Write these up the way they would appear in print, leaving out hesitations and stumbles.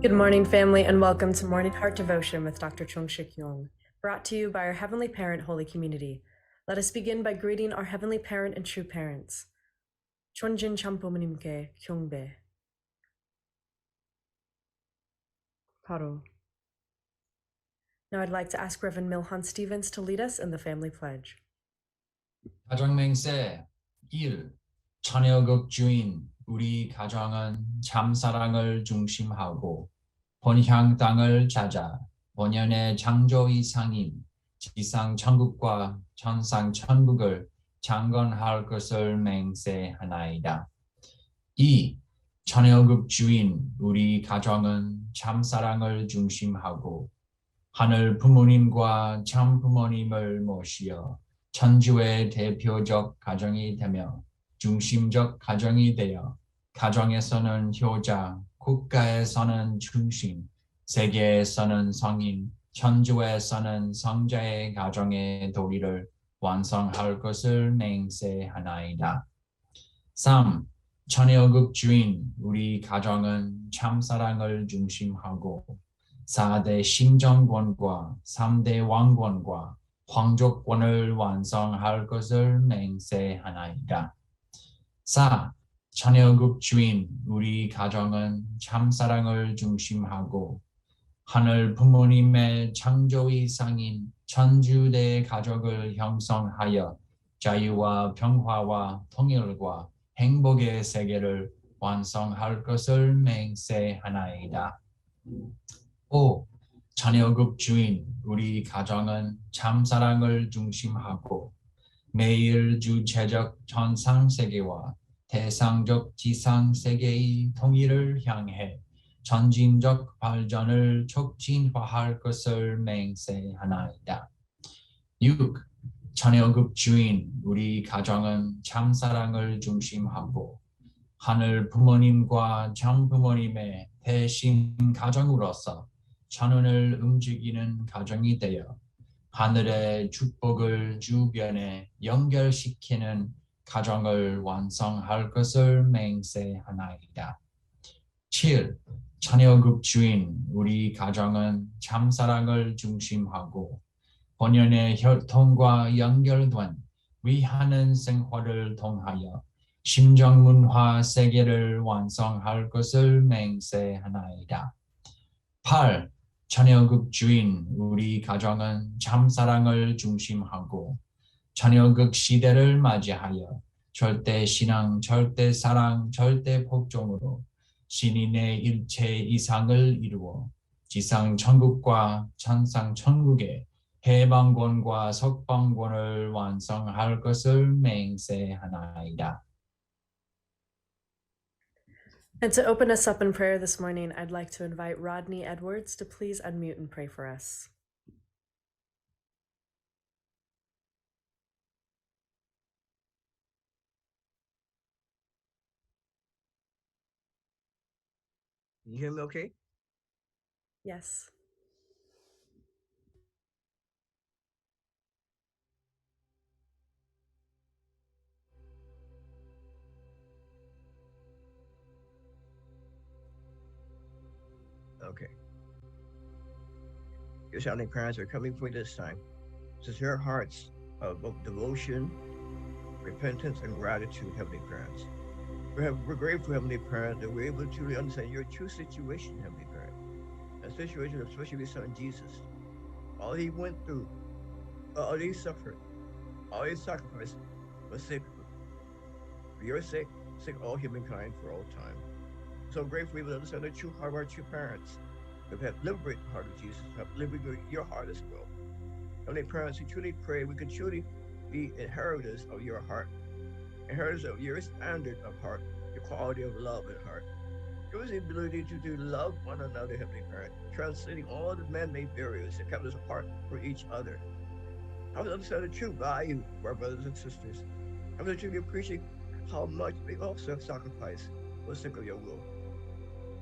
Good morning, family, and welcome to Morning Heart Devotion with Dr. Chung Shik Young, brought to you by our Heavenly Parent Holy Community. Let us begin by greeting our Heavenly Parent and true parents. Chonjin Champomonimke Kyungbe. Karo. Now I'd like to ask Reverend Milhan Stevens to lead us in the family pledge. 가정맹세 1. 천여국 주인 우리 가정은 참사랑을 중심하고 본향 땅을 찾아 본연의 창조 이상인 지상 천국과 천상 천국을 창건할 것을 맹세하나이다. 2. 천여국 주인 우리 가정은 참사랑을 중심하고 하늘 부모님과 참 부모님을 모시어 천주의 대표적 가정이 되며 중심적 가정이 되어 가정에서는 효자, 국가에서는 중심, 세계에서는 성인, 천주에서는 성자의 가정의 도리를 완성할 것을 맹세하나이다. 3. 천여국 주인 우리 가정은 참사랑을 중심하고 4대 심정권과 3대 왕권과皇族권을 완성할 것을 맹세하나이다. 4. 천여국 주인 우리 가정은 참사랑을 중심하고 하늘 부모님의 창조 이상인 천주대 가족을 형성하여 자유와 평화와 통일과 행복의 세계를 완성할 것을 맹세하나이다. 5. 천여국 주인 우리 가정은 참사랑을 중심하고 매일 주체적 천상세계와 대상적 지상세계의 통일을 향해 전진적 발전을 촉진화할 것을 맹세하나이다. 6. 천여국 주인 우리 가정은 참사랑을 중심하고 하늘 부모님과 참 부모님의 대신 가정으로서 천운을 움직이는 가정이 되어 하늘의 축복을 주변에 연결시키는 가정을 완성할 것을 맹세하나이다. 7. 천여국 주인 우리 가정은 참사랑을 중심하고 본연의 혈통과 연결된 위하는 생활을 통하여 심정문화 세계를 완성할 것을 맹세하나이다. 8. 천여국 주인 우리 가정은 참사랑을 중심하고 천여국 시대를 맞이하여 절대 신앙, 절대 사랑, 절대 복종으로 신인의 일체 이상을 이루어 지상 천국과 천상 천국의 해방권과 석방권을 완성할 것을 맹세하나이다. And to open us up in prayer this morning, I'd like to invite Rodney Edwards to please unmute and pray for us. Can you hear me okay? Yes. Okay. Your sounding parents are coming for this time. Sincere hearts of devotion, repentance, and gratitude, Heavenly Parents. We're grateful, Heavenly Parent, that we're able to really understand your true situation, Heavenly Parent. A situation of especially your son Jesus. All he went through, all he suffered, all he sacrificed was sake for your sake, all humankind for all time. So grateful we understand the true heart of our true parents. We have liberated the heart of Jesus, have liberated your heart as well. Heavenly Parents, we truly pray we could truly be inheritors of your heart, inheritors of your standard of heart, your quality of love and heart. Give us the ability to love one another, Heavenly Parent, transcending all the man-made barriers that kept us apart from each other. Help us understand the true value of our brothers and sisters. Help us truly appreciate how much they also have sacrificed for the sake of your will.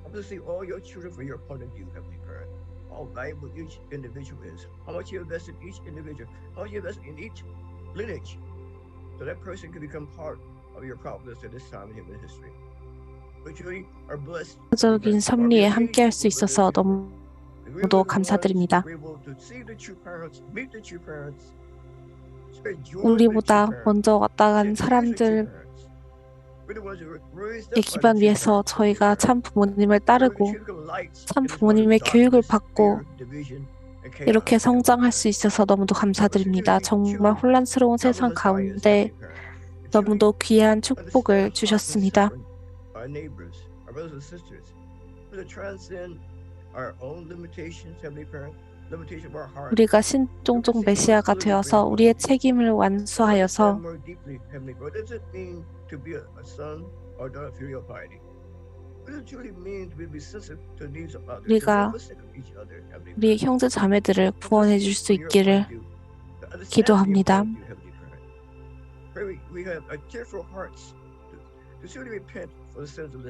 Help us see all your children from your point of view, Heavenly Parent. How valuable each individual is, how much you invest in each individual, how much you invest in each lineage, so that person can become part of your providence at this time in human history. 적인 섭리에 함께할 수 있어서 너무도 감사드립니다. 우리보다 먼저 왔다 간 사람들의 기반 위에서 저희가 참 부모님을 따르고 참 부모님의 교육을 받고 이렇게 성장할 수 있어서 너무도 감사드립니다. 정말 혼란스러운 세상 가운데 너무도 귀한 축복을 주셨습니다. 우리가 신종종 메시아가 되어서 우리의 책임을 완수하여서 우리가 우리의 형제 자매들을 구원해 줄 수 있기를 기도합니다.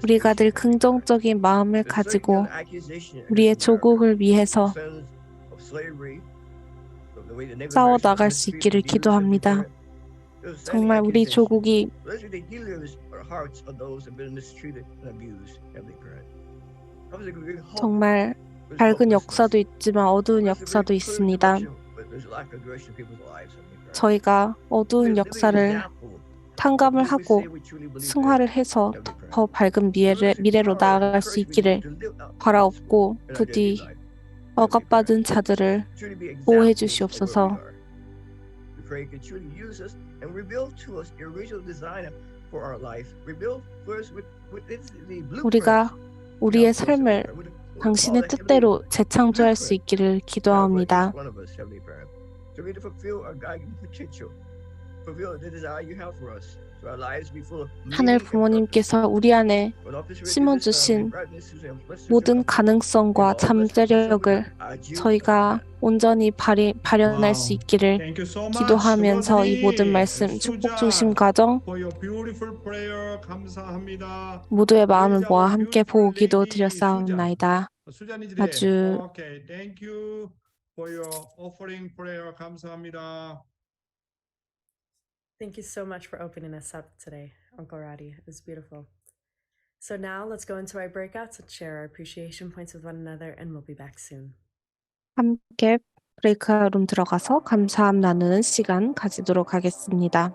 우리가 늘 긍정적인 마음을 가지고 우리의 조국을 위해서 싸워 나갈 수 있기를 기도합니다. 정말 우리 조국이 정말 밝은 역사도 있지만 어두운 역사도 있습니다. 저희가 어두운 역사를 탕감을 하고 승화를 해서 더 밝은 미래로 나아갈 수 있기를 바라옵고 부디 억압받은 자들을 보호해 주시옵소서. 우리가 우리의 삶을 당신의 뜻대로 재창조할 수 있기를 기도합니다. 하늘 부모님께서 우리 안에 심어주신 모든 가능성과 잠재력을 저희가 온전히 발현할 수 있기를 기도하면서 이 모든 말씀 축복 중심 가정 모두의 마음을 모아 함께 보고 기도 드렸사옵나이다. 아주 Thank you so much for opening us up today, Uncle Roddy. It was beautiful. So now let's go into our breakouts and share our appreciation points with one another, and we'll be back soon. 함께 브레이크아웃룸 들어가서 감사함 나누는 시간 가지도록 하겠습니다.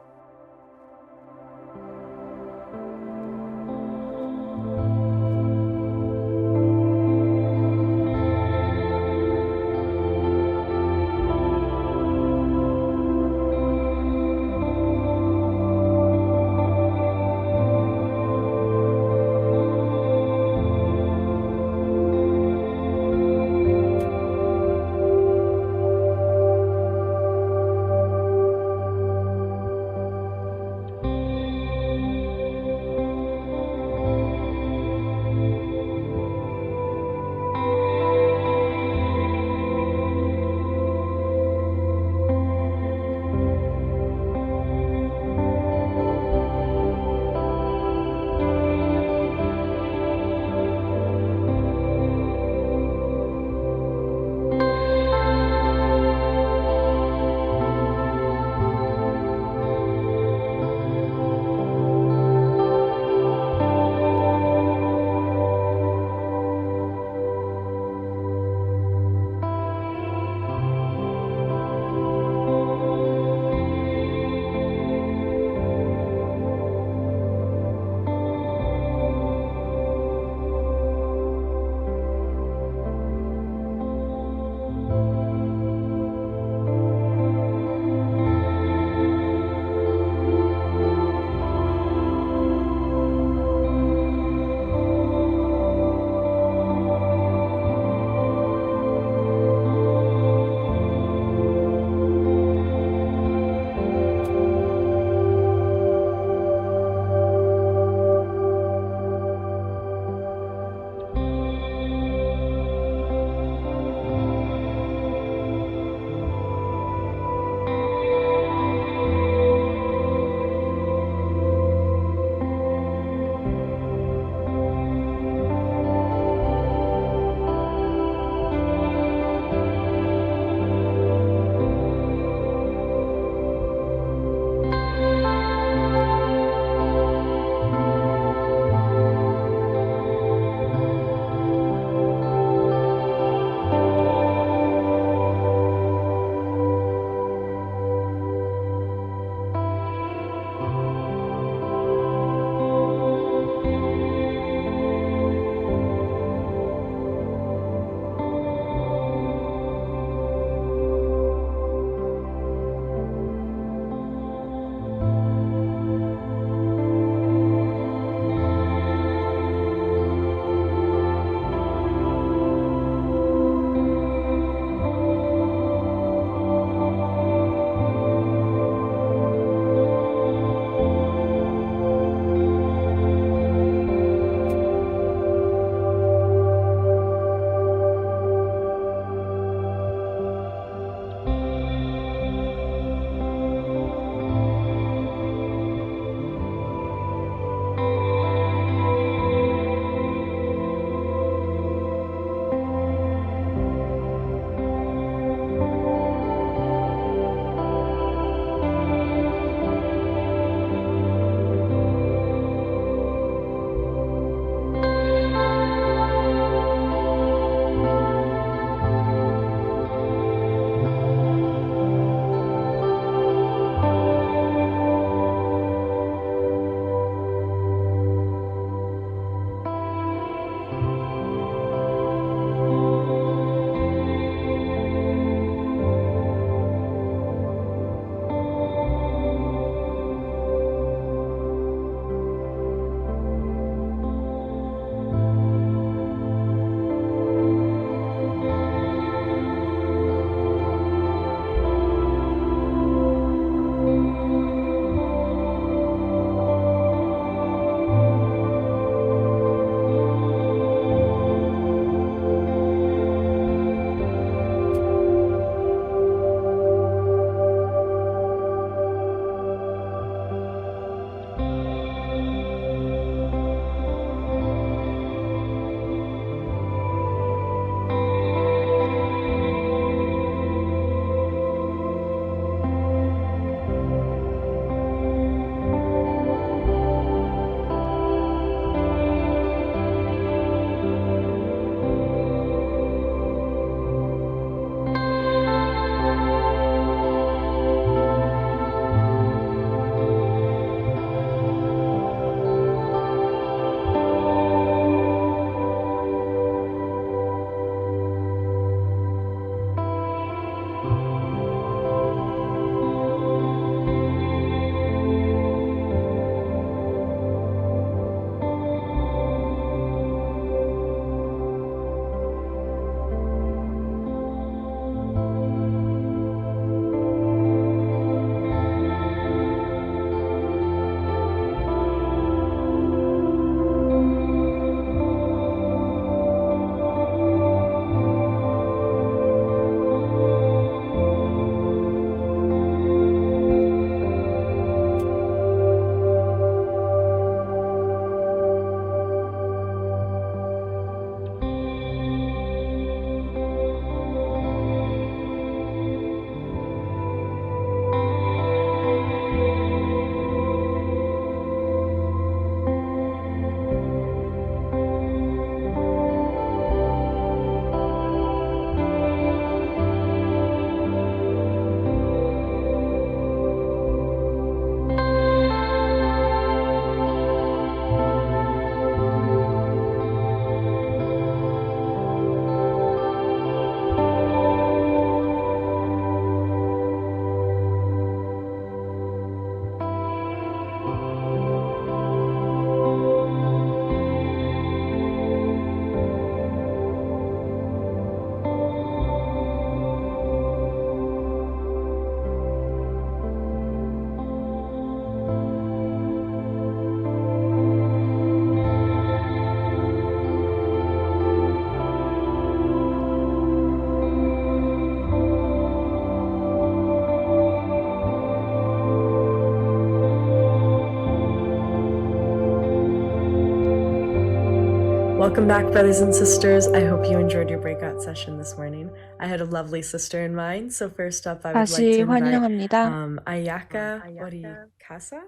Welcome back, brothers and sisters. I hope you enjoyed your breakout session this morning. I had a lovely sister in mind. So first up, I would like 다시 to invite 환영합니다. Ayaka Orikasa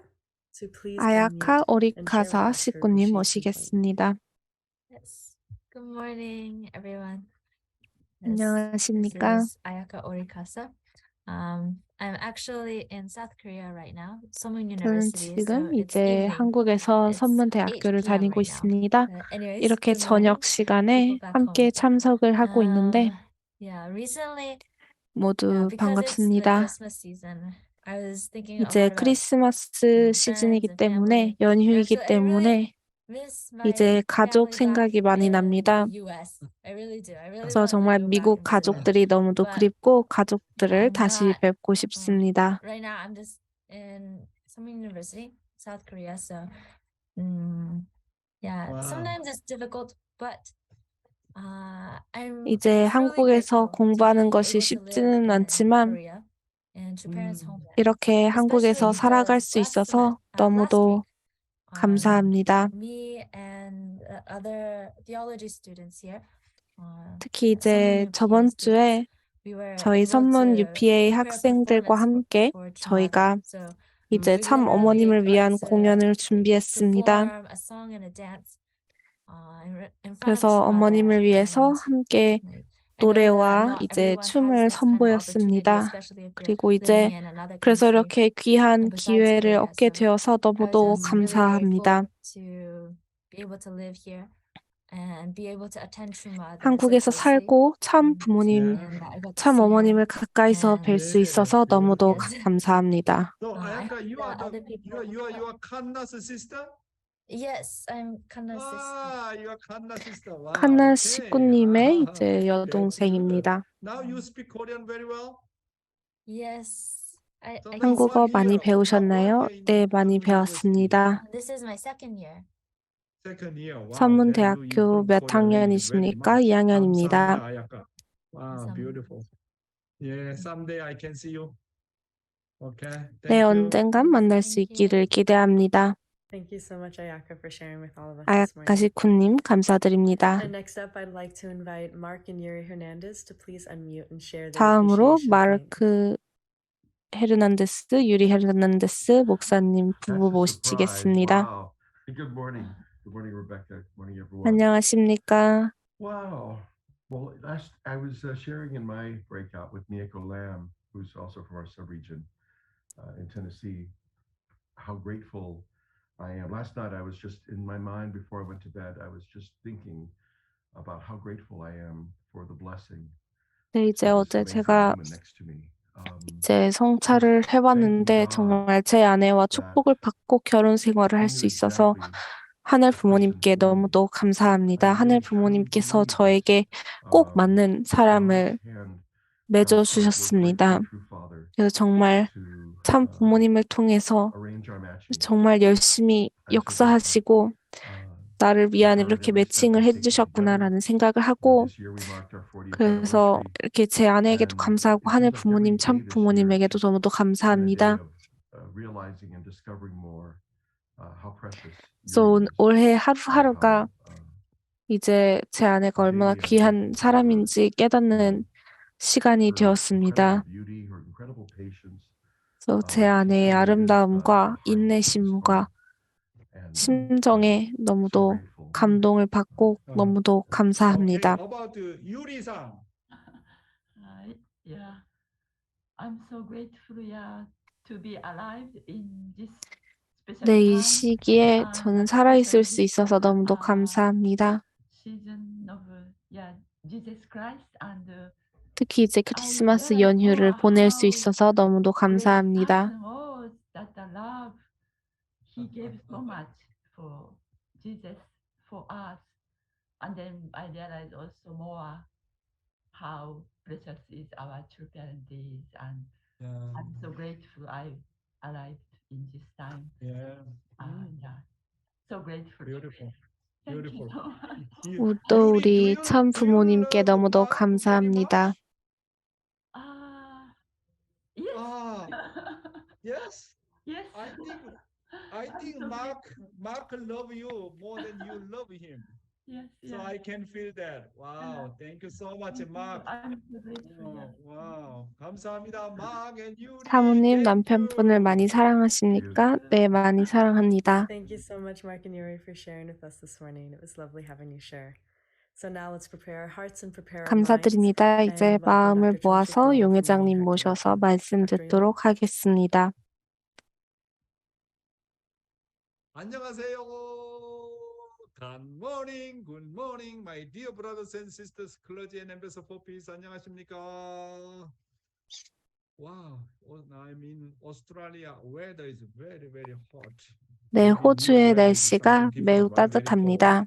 to please 아야카 unmute and share with 오리카사 us her 식구님 appreciation point. 모시겠습니다. Yes. Good morning, everyone. 안녕하십니까? This is Ayaka Orikasa. I'm actually in South Korea right now, Somun 저는 University. So 지금 it's 이제 evening. 한국에서 It's 선문대학교를 8 p.m. 다니고 right now. 있습니다. Anyways, 이렇게 good morning, 저녁 시간에 people back 함께 home. 참석을 하고 있는데 Yeah, recently, 모두 because it's the 반갑습니다. Christmas season, I was thinking a 이제 lot about 크리스마스 friends 시즌이기 and 때문에 family. 연휴이기 Actually, I really 때문에 miss my 이제 가족 family back 생각이 많이 in 납니다. the US. I really do. I really 그래서 want to 정말 go back 미국 and visit. 가족들이 너무도 But 그립고 가족들을 I'm 다시 not. 뵙고 싶습니다. Right now, I'm just in Somun University, South Korea. So, yeah, Wow. sometimes it's difficult, but I'm 이제 truly 한국에서 grateful to 공부하는 be 것이 able to live 쉽지는 in 않지만 Korea and to parents' home. 이렇게 한국에서 Especially 살아갈 because 수 last 있어서 last 너무도 week, 감사합니다. me and other theology students here, 특히 이제 Somun 저번 UPA 주에 students, we were 저희 able 선문 to UPA prepare 학생들과 performance 함께 for Chum 저희가 Advent. So 이제 we 참 literally 어머님을 got 위한 to 공연을 준비했습니다. perform a song and a dance in front of 그래서 Chum 어머님을 Advent, 위해서 and 함께 like, I know that 노래와 not 이제 everyone has 춤을 this kind of opportunity, 선보였습니다. especially if they're 그리고 living 이제 in another 그래서 country 이렇게 귀한 besides 기회를 Korea. 얻게 So 되어서 I was 너무도 just really 감사합니다. grateful to be able to live here and be able to attend Chum Advent so 한국에서 closely. 살고 참 부모님, And I got to 참 see her. 어머님을 가까이서 뵐 수 네, 있어서 너무도 Yes. 감사합니다. So I Ayaka, hope you that are other people. you are Kanna's sister? Yes, I'm Kanna's sister. Ah, you are Kanna's sister. Wow. 칸나 okay. 식구님의 이제 That's good. 여동생입니다. Now you speak Korean very well? Yes, I can 한국어 speak. 많이 What 배우셨나요? year in 네, 많이 Somun 배웠습니다. This is my second year. Second year. Wow. 선문대학교 몇 학년이십니까? 2학년입니다. 감사합니다, Ayaka. Wow, 감사합니다. beautiful. Yeah, someday I can see you. Okay. 네, Thank you. 언젠간 만날 수 Thank you. 있기를 기대합니다. Thank you so much, Ayaka, for sharing with all of us this morning. 아야카시쿠님 감사드립니다. And next up, I'd like to invite Mark and Yuri Hernandez to please unmute and share their 다음으로 appreciation point. 마르크 헤르난데스, 유리 헤르난데스 목사님 부부 모시겠습니다. Wow. Good morning. Good morning, Rebecca. Good morning, everyone. 안녕하십니까? Wow. Well, I was sharing in my breakout with Miyako Lamb, who's also from our subregion in Tennessee, how grateful I am. Last night, I was just in my mind before I went to bed, I was just thinking about how grateful I am for the blessing. 네, 이제 of 어제 this amazing 제가 woman next to me. 이제 성찰을 해봤는데 정말 제 아내와 축복을 받고 결혼 생활을 할 수 있어서 하늘 부모님께 너무도 감사합니다. 하늘 부모님께서 저에게 꼭 맞는 사람을 맺어주셨습니다. 그래서 정말 참 부모님을 통해서 정말 열심히 역사하시고 나를 위한 이렇게 매칭을 해주셨구나라는 생각을 하고 그래서 이렇게 제 아내에게도 감사하고 하늘 부모님 참 부모님에게도 너무도 감사합니다. 그래서 올해 하루하루가 이제 제 아내가 얼마나 귀한 사람인지 깨닫는 시간이 되었습니다. 그래서 제 아내의 아름다움과 인내심과 심정에 너무도 감동을 받고 너무도 감사합니다. Okay, about Yuri-san. Yeah, I'm so grateful, yeah, to be alive in this special 네, 이 time. 시기에 저는 살아있을 수 있어서 너무도 감사합니다. Season of, yeah, Jesus Christ and 특히 이제 크리스마스 연휴를 보낼 수 있어서 너무도 감사합니다. Oh, that the love He gave so much for Jesus for us, and then I realized also more how precious is our true parentage, and I'm so grateful I arrived in this time. Yeah. Yeah, so grateful. Beautiful. Thank Beautiful. you so much. 또 Yuri, 우리 참 do you 부모님께 love 너무도 Mark very 감사합니다. much? Yes. Ah, yes. Yes. I think I'm so Mark grateful. love you more than you love him. Yes, So yeah. I can feel that. Wow, thank you so much, Thank you. Mark. I'm so grateful. Yeah. Wow, 감사합니다, Mark and Yuri. 사모님, Thank 남편분을 많이 you. 사랑하십니까? 네, 많이 사랑합니다. Thank you so much, Mark and Yuri, for sharing with us this morning. It was lovely having you share. So now let's prepare our hearts and prepare our minds. 감사드립니다. 이제 and welcome 마음을 Dr. Chung 모아서 Shik-yong 용 for 회장님 Morning Heart 모셔서 Devotion. 말씀 Dr. Young? 듣도록 하겠습니다. 안녕하세요. Good morning, my dear brothers and sisters, clergy and ambassador for peace. 안녕하십니까? Wow, I'm in Australia. Weather is very, very hot. 네, Maybe new 호주의 weather is 날씨가 something 매우 different, right? Very cold. 따뜻합니다.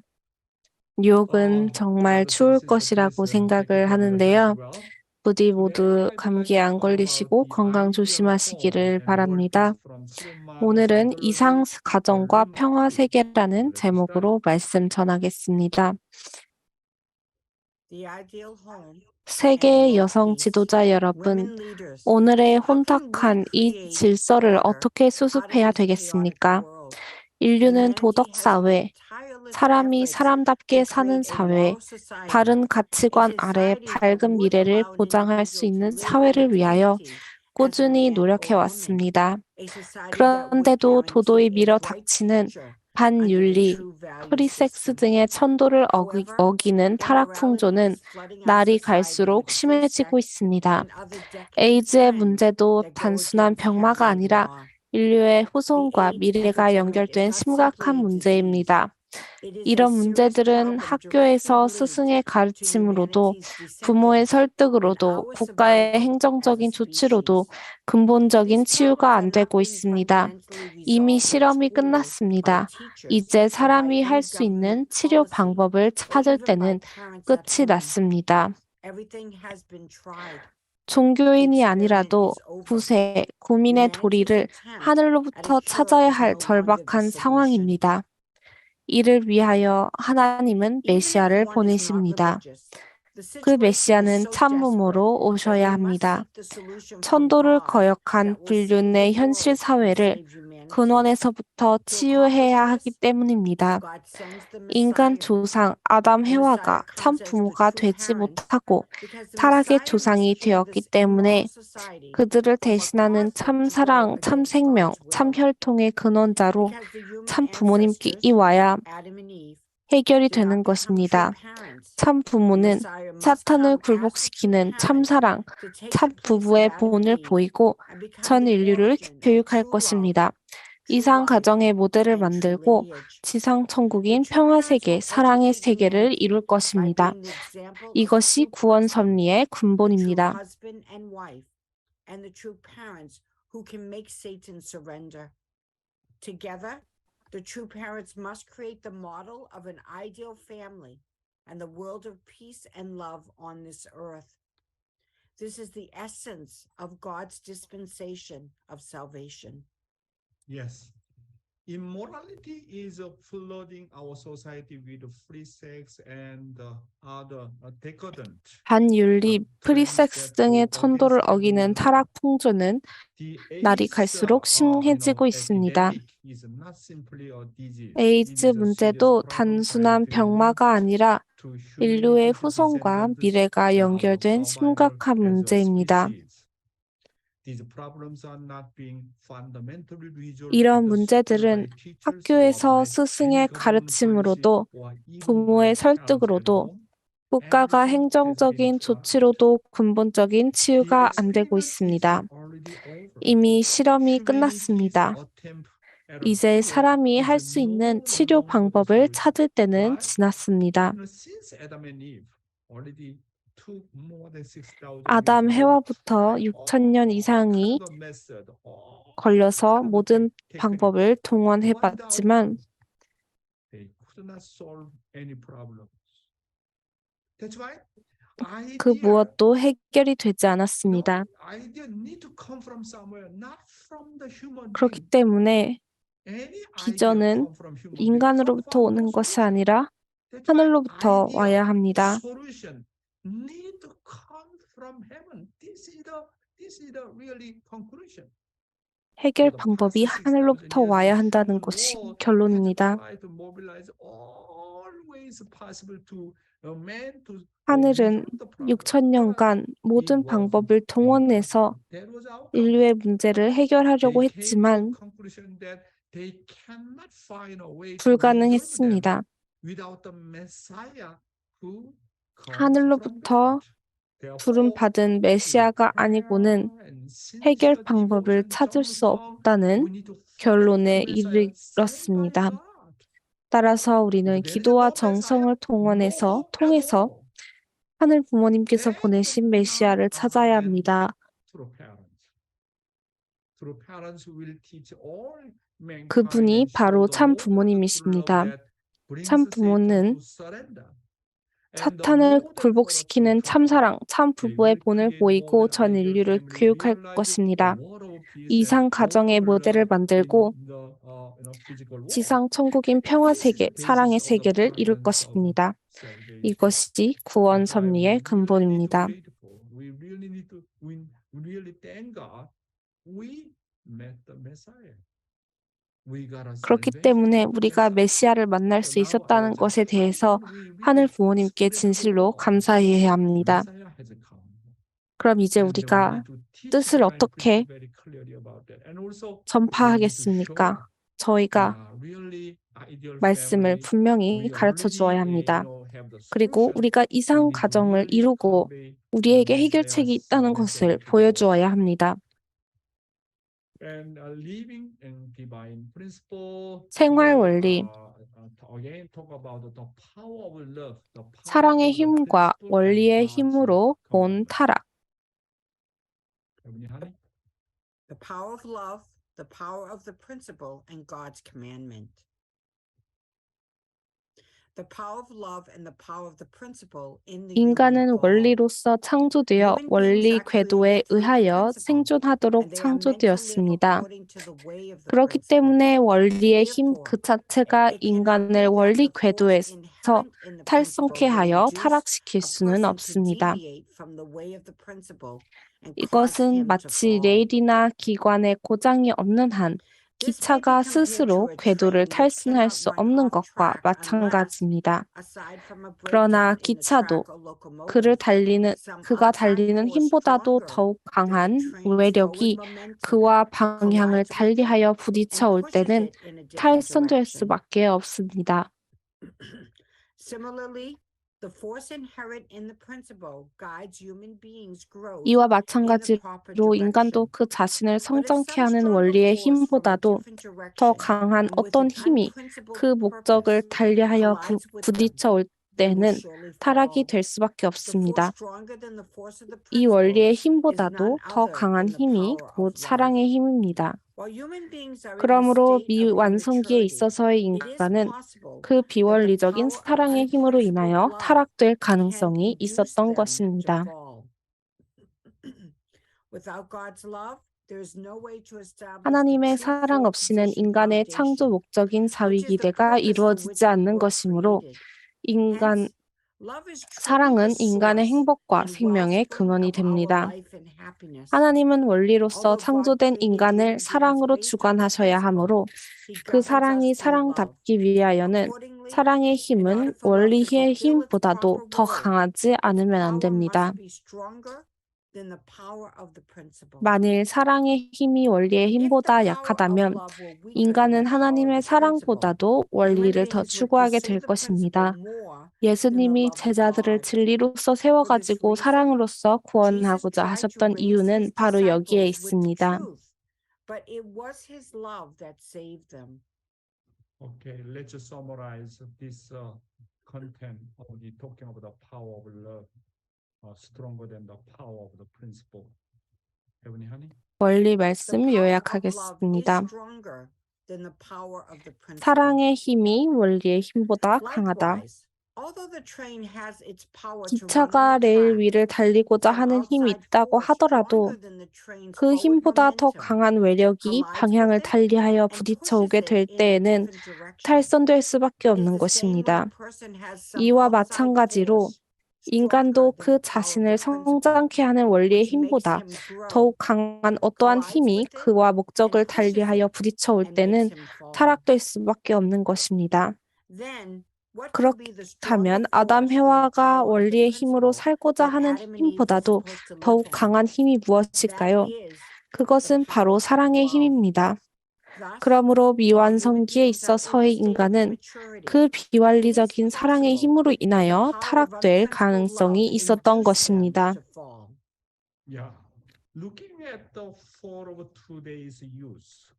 뉴욕은 정말 brothers and 추울 sisters, 것이라고 please, take 생각을 care of your 하는데요. health well. 부디 Today, 모두 I'd like 감기에 to 안 talk 걸리시고 about the 건강 ideal 조심하시기를 home and 바랍니다. world peace from 실로만 오늘은 선들러리 이상 가정과 볼륨 평화 2. 세계라는 Let's start. 제목으로 말씀 전하겠습니다. 세계 여성 지도자 여러분, 오늘의 혼탁한 이 질서를 어떻게 수습해야 되겠습니까? 인류는 도덕 사회, 사람이 사람답게 사는 사회, 바른 가치관 아래 밝은 미래를 보장할 수 있는 사회를 위하여 꾸준히 노력해 왔습니다. 그런데도 도도히 밀어닥치는 반윤리, 프리섹스 등의 천도를 어기는 타락 풍조는 날이 갈수록 심해지고 있습니다. 에이즈의 문제도 단순한 병마가 아니라 인류의 후손과 미래가 연결된 심각한 문제입니다. 이런 문제들은 학교에서 스승의 가르침으로도 부모의 설득으로도 국가의 행정적인 조치로도 근본적인 치유가 안 되고 있습니다. 이미 실험이 끝났습니다. 이제 사람이 할 수 있는 치료 방법을 찾을 때는 끝이 났습니다. 종교인이 아니라도 부세, 고민의 도리를 하늘로부터 찾아야 할 절박한 상황입니다. 이를 위하여 하나님은 메시아를 보내십니다. 그 메시아는 참부모로 오셔야 합니다. 천도를 거역한 불륜의 현실 사회를 근원에서부터 치유해야 하기 때문입니다. 인간 조상 아담 해와가 참 부모가 되지 못하고 타락의 조상이 되었기 때문에 그들을 대신하는 참 사랑, 참 생명, 참 혈통의 근원자로 참 부모님께 와야 해결이 되는 것입니다. 참 부모는 사탄을 굴복시키는 참 사랑, 참 부부의 본을 보이고 전 인류를 교육할 것입니다. 이상 가정의 모델을 만들고 지상 천국인 평화 세계, 사랑의 세계를 이룰 것입니다. 이것이 구원 섭리의 근본입니다. Together, the true parents must create the model of an ideal family and the world of peace and love on this earth. This is the essence of God's dispensation of salvation. Yes. Immorality is flooding our society with free sex and other decadent. 반윤리, 프리섹스 등의 천도를 어기는 타락 풍조는 날이 갈수록 심해지고 있습니다. 에이즈 문제도 단순한 병마가 아니라 인류의 후손과 미래가 연결된 심각한 문제입니다. 이런 문제들은 학교에서 스승의 가르침으로도 부모의 설득으로도 국가가 행정적인 조치로도 근본적인 치유가 안 되고 있습니다. 이미 실험이 끝났습니다. 이제 사람이 할 수 있는 치료 방법을 찾을 때는 지났습니다. 아담 해와부터 6,000년 이상이 걸려서 모든 방법을 동원해봤지만 그 무엇도 해결이 되지 않았습니다. 그렇기 때문에 비전은 인간으로부터 오는 것이 아니라 하늘로부터 와야 합니다. 해결 방법이 하늘로부터 와야 한다는 것이 결론입니다. 하늘은 6,000년간 모든 방법을 동원해서 인류의 문제를 해결하려고 했지만 불가능했습니다. 하늘로부터 부름받은 메시아가 아니고는 해결 방법을 찾을 수 없다는 결론에 이르렀습니다. 따라서 우리는 기도와 정성을 통해서 하늘 부모님께서 보내신 메시아를 찾아야 합니다. 그분이 바로 참 부모님이십니다. 참 부모는 사탄을 굴복시키는 참사랑, 참 부부의 본을 보이고 전 인류를 교육할 것입니다. 이상 가정의 모델을 만들고 지상 천국인 평화 세계, 사랑의 세계를 이룰 것입니다. 이것이 구원 섭리의 근본입니다. 그렇기 때문에 우리가 메시아를 만날 수 있었다는 것에 대해서 하늘 부모님께 진실로 감사해야 합니다. 그럼 이제 우리가 뜻을 어떻게 전파하겠습니까? 저희가 말씀을 분명히 가르쳐 주어야 합니다. 그리고 우리가 이상 가정을 이루고 우리에게 해결책이 있다는 것을 보여주어야 합니다. 생활 원리, 사랑의 힘과 원리의 힘으로 본 타락. The power of love, the power of the principle, and God's commandment. The power of love and the power of the principle in the 인간은 human fall. 원리로서 창조되어 Human 원리 beings are 궤도에 created through the 의하여 principle, 생존하도록 and they are meant to live 창조되었습니다. according to the way of the 그렇기 principle. 때문에 원리의 힘 Therefore, 그 자체가 it cannot be 인간을 that 원리 the force 궤도에서 inherent in the 탈선케 principle will 하여 induce 타락시킬 a 수는 person to 없습니다. deviate from the way of the principle and cause 이것은 him to 마치 fall. 레일이나 기관에 고장이 없는 한 This may be 기차가 compared to 스스로 a 궤도를 train that 탈선할 cannot 수 run 없는 off 것과 track unless, 마찬가지입니다. aside from a 그러나 breakdown in the 기차도 track or 그가 locomotive, some 달리는 outside force 힘보다도 stronger 더욱 than the 강한 train's forward 외력이 momentum 그와 방향을 collides with it 달리하여 and 부딪혀 올 pushes 때는 it in a different 탈선될 direction. 수밖에 없습니다. Similarly, the force inherent in the principle guides human beings' growth 이와 in the 마찬가지로 proper 인간도 direction. 그 자신을 But if 성장케 some 하는 stronger 원리의 force from a 힘보다도 different 더 direction 강한 and with 어떤 an 힘이 unprincipled 그 목적을 purpose 달리하여 collides with them, 부딪혀 올 they will 때는 surely 타락이 fall. 될 수밖에 The force 없습니다. stronger than the force of the 이 principle 원리의 is 힘보다도 none 더 other 강한 than the 힘이 power 곧 of love. 사랑의 힘입니다. While human beings are in the 그러므로 state of 미완성기에 immaturity, 있어서의 it is 인간은 possible 그 that the 비원리적인 power of 사랑의 힘으로 unprincipled 인하여 love 타락될 can 가능성이 induce 있었던 them to 것입니다. fall. Without God's love, there is no way to establish the 하나님의 true 사랑 four 없이는 position 인간의 창조 foundation, 목적인 which is the 자위기대가 purpose for 이루어지지 which we 않는 were 것이므로 created. 인간 Hence, love is truly the 사랑은 인간의 source 행복과 and 생명의 wellspring 근원이 of our 됩니다. life and happiness. 하나님은 원리로서 Although God 창조된 created 인간을 human beings 사랑으로 based on the 주관하셔야 principle, 하므로 He 그 governs us 사랑이 through love. 사랑답기 위하여는 Accordingly, 사랑의 in 힘은 order for love to 원리의 fulfill its 힘보다도 proper 더 role, 강하지 its 않으면 안 power 됩니다. must be stronger than the power of the principle. 만일 사랑의 힘이 원리의 If the 힘보다 power of 약하다면 love will weaken 인간은 the power of 하나님의 the principle, 사랑보다도 human 원리를 더 beings would 추구하게 pursue 될 the 것입니다. principle more than the 예수님이 love of 제자들을 God. 진리로서 For this 세워가지고 reason, 사랑으로서 Jesus 구원하고자 tried to 하셨던 raise 이유는 his 바로 여기에 disciples with the 있습니다. truth, but it was his love that saved them. Okay, let's summarize this content of the talking about the power of love, stronger than the power of the principle. Heavenly Honey? 원리 The 말씀 power of love is 요약하겠습니다. stronger than the power of the principle. 사랑의 힘이 원리의 힘보다 강하다. Likewise, although the train has its power to run 기차가 on the 레일 track, 위를 달리고자 some 하는 힘이 outside 있다고 force 하더라도 stronger than the train's 그 forward 힘보다 더 momentum 강한 외력이 collides 방향을 with it 달리하여 and 부딪혀 pushes 오게 it 될 in a 때에는 different direction. 탈선될 수밖에 It is 없는 the same when 것입니다. a person has some 이와 outside 마찬가지로 force 인간도 그 자신을 성장케 하는 원리의 힘보다 더욱 강한 어떠한 힘이 그와 목적을 달리하여 부딪혀 올 때는 타락될 수밖에 없는 것입니다. 그렇다면 아담 해와가 원리의 힘으로 살고자 하는 힘보다도 더욱 강한 힘이 무엇일까요? 그것은 바로 사랑의 힘입니다. 그러므로 미완성기에 있어서의 인간은 그 비완리적인 사랑의 힘으로 인하여 타락될 가능성이 있었던 것입니다. Yeah. Looking at the fall of today's youth,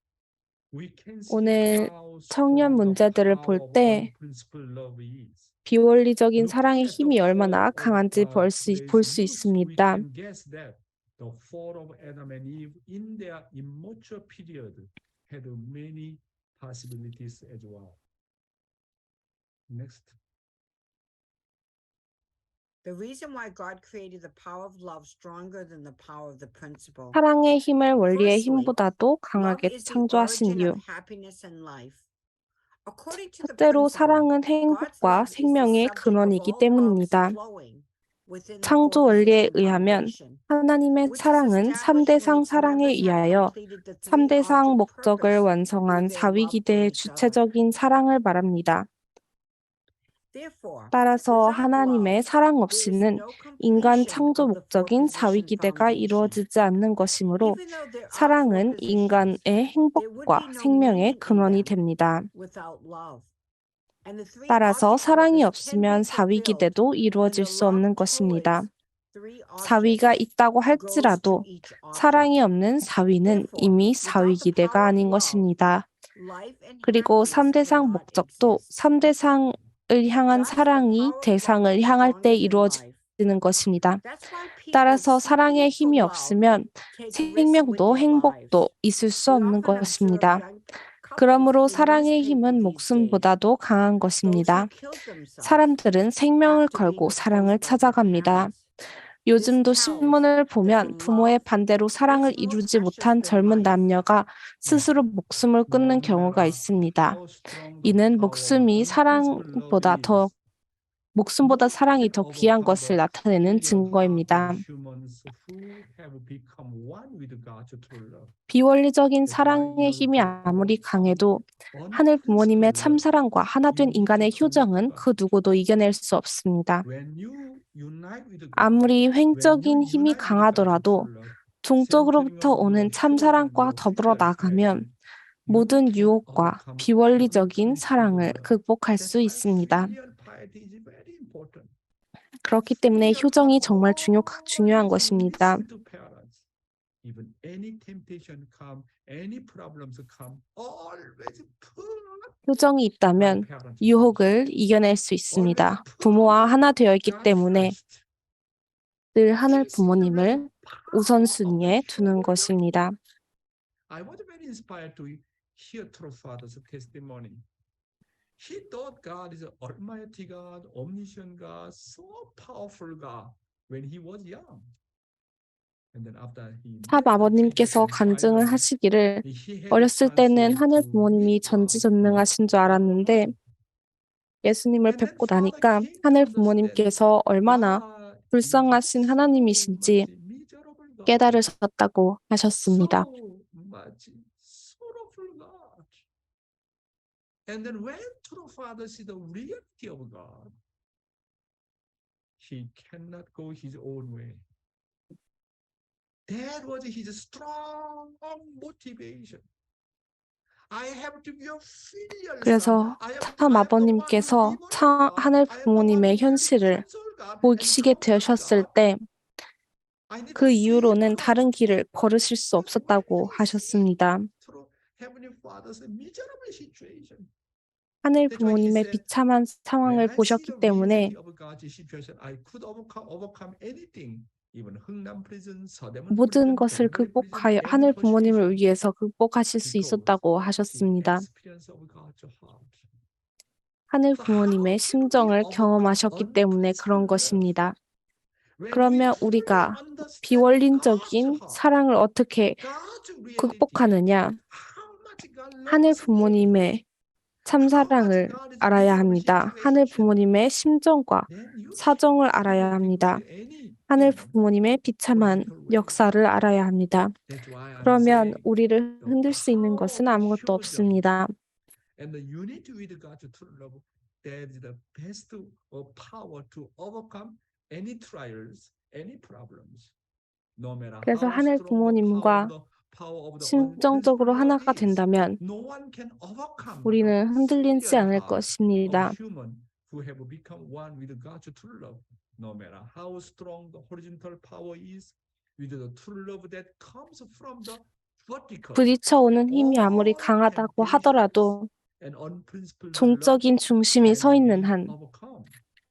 we can see 오늘 how 청년 strong the 문제들을 power 볼 of 때 unprincipled love is. 비원리적인 Looking 사랑의 at the 힘이 얼마나 fall of, 강한지 볼 today's 수 youth, we 있습니다. can guess that the fall of Adam and Eve in their immature period had many possibilities as well. Next. The reason why God created the power of love stronger than the power of the principle. 사랑의 힘을 원리의 Firstly, 힘보다도 love 강하게 is the 창조하신 origin 이유. of happiness and life. According to the 첫째로 principle, 사랑은 God's 행복과 love is the 생명의 subject of 근원이기 all loves 때문입니다. flowing within the 창조 four 원리에 position 의하면 foundation, 하나님의 which is 사랑은 established when 3대상 its 사랑에 members have 의하여 completed the three 3대상 object 목적을 purpose 완성한 through their love for 사위기대의 each other. 주체적인 사랑을 말합니다. Therefore, 따라서 without 하나님의 love, 사랑 there is 없이는 no 인간 completion 창조 of the four 목적인 position 사위기대가 foundation. 이루어지지 않는 것이므로 Even though there are four 사랑은 positions, 인간의 there would 행복과 be no 생명의 meaning in 근원이 them 됩니다. without love. And the three 따라서 object 사랑이 purpose can be 없으면 fulfilled 사위기대도 when 이루어질 the 수 없는 love 것입니다. towards three 사위가 objects 있다고 goes to 할지라도 each object. 사랑이 없는 사위는 Therefore, 이미 without the 사위기대가 power of 아닌 love, 것입니다. life and 그리고 happiness would 3대상 not 목적도 exist. 3대상을 향한 Thus, the 사랑이 power of love 대상을 is 향할 때 stronger than life. 이루어지는 것입니다. That's why people 따라서 seeking 사랑의 for 힘이 love 없으면 take risks with 생명도 their lives. 행복도 있을 수 We 없는 often observe 것입니다. young couples 그러므로 in 사랑의 newspaper 힘은 these days. 목숨보다도 강한 Those who 것입니다. killed themselves 사람들은 생명을 after being 걸고 opposed 사랑을 by their 찾아갑니다. parents. 요즘도 This tells 신문을 that 보면 when 부모의 love 반대로 사랑을 is more 이루지 precious 못한 than 젊은 life, 남녀가 스스로 목숨을 No 끊는 matter 경우가 있습니다. how strong the 이는 power of 목숨이 unprincipled love is, 목숨보다 no one 사랑이 can 더 귀한 overcome 것을 the 나타내는 failure of 증거입니다. humans who have become one with God's true love. 비원리적인 That's why in 사랑의 order 힘이 to 아무리 overcome 강해도 하늘 부모님의 unprincipled love, 참사랑과 하나 된 you need 인간의 to connect 효정은 to 그 God. 누구도 이겨낼 수 없습니다. When you unite with God, 아무리 when you 횡적인 힘이 unite with God's 강하더라도 true love, 동적으로부터 centering of 오는 your 참사랑과 human 더불어 love, 나가면 you 모든 can 유혹과 overcome 비원리적인 unprincipled 사랑을 love. 극복할 That's 수 why 있습니다. filial piety is very important. 그렇기 때문에 Filial 효정이 piety 정말 중요한 always 것입니다. listen to parents. Even any temptation come, any problems come, always put 효정이 my 있다면 parents first. 유혹을 이겨낼 수 Always 있습니다. put 부모와 하나 되어 있기 God 때문에 first. 늘 하늘 This is the real 부모님을 power of the 우선순위에 두는 human 것입니다. I was very inspired to hear True Father's testimony. He thought God is Almighty God, omniscient God, so powerful God when he was young. And then after he 참 met the 아버님께서 Jesus 간증을 finally, 하시기를 he had a 어렸을 chance 때는 하늘 to 부모님이 meet God 전지전능하신 줄 알았는데 one-on-one. 예수님을 And then 뵙고 Father 나니까 came to 하늘 understand 부모님께서 얼마나 God is 불쌍하신 so 하나님이신지 much miserable God, 깨달으셨다고 하셨습니다. so much sorrowful God. And then when true Father sees the reality of God, he cannot go his own way. That was his strong motivation. I have to be a filial son. 그래서 I am 참 the one who 아버님께서 live on 참 God. 하늘 I am the one 부모님의 who can 현실을 console God and 보시게 comfort 되셨을 God. 때 I need 그 the same 이후로는 kind 다른 of 길을 faith. 걸으실 수 But when 없었다고 we see 하셨습니다. through Heavenly Father's miserable situation, 하늘 that's why he 부모님의 said, 비참한 when 상황을 I see 보셨기 the 때문에 reality of God's situation, I could overcome anything, even 흥남 prison, 서대문 모든 prison, 것을 동부리 prison, 극복하여 any 하늘 부모님을 persecution, 위해서 극복하실 수 because 있었다고 he 하셨습니다. experienced of God's heart. 하늘 So how 부모님의 can we 심정을 overcome 경험하셨기 때문에 그런 unprincipled love? 것입니다. When we 그러면 truly 우리가 understand God's 비원리적인 heart, 사랑을 어떻게 God's reality, 극복하느냐? how much God 하늘 loves me, 부모님의 참사랑을 알아야 합니다. 하늘 부모님의 심정과 사정을 알아야 합니다. 하늘 부모님의 비참한 역사를 알아야 합니다. 그러면 우리를 흔들 수 있는 것은 아무것도 없습니다. And the unity with God's true love, that is the best power to overcome any trials, any problems. No matter 그래서 how 하늘 strong the 부모님과 power of the 심정적으로 unprincipled 하나가 love is, 된다면 no one can overcome 우리는 the 흔들리지 filial 않을 heart 것입니다. of human who have become one with God's true love. No matter how strong the horizontal power is, with the true love that comes from the vertical, 부딪혀오는 힘이 아무리 all 강하다고 temptations 하더라도 and unprincipled love 종적인 중심이 서 can 있는 be 한 overcome.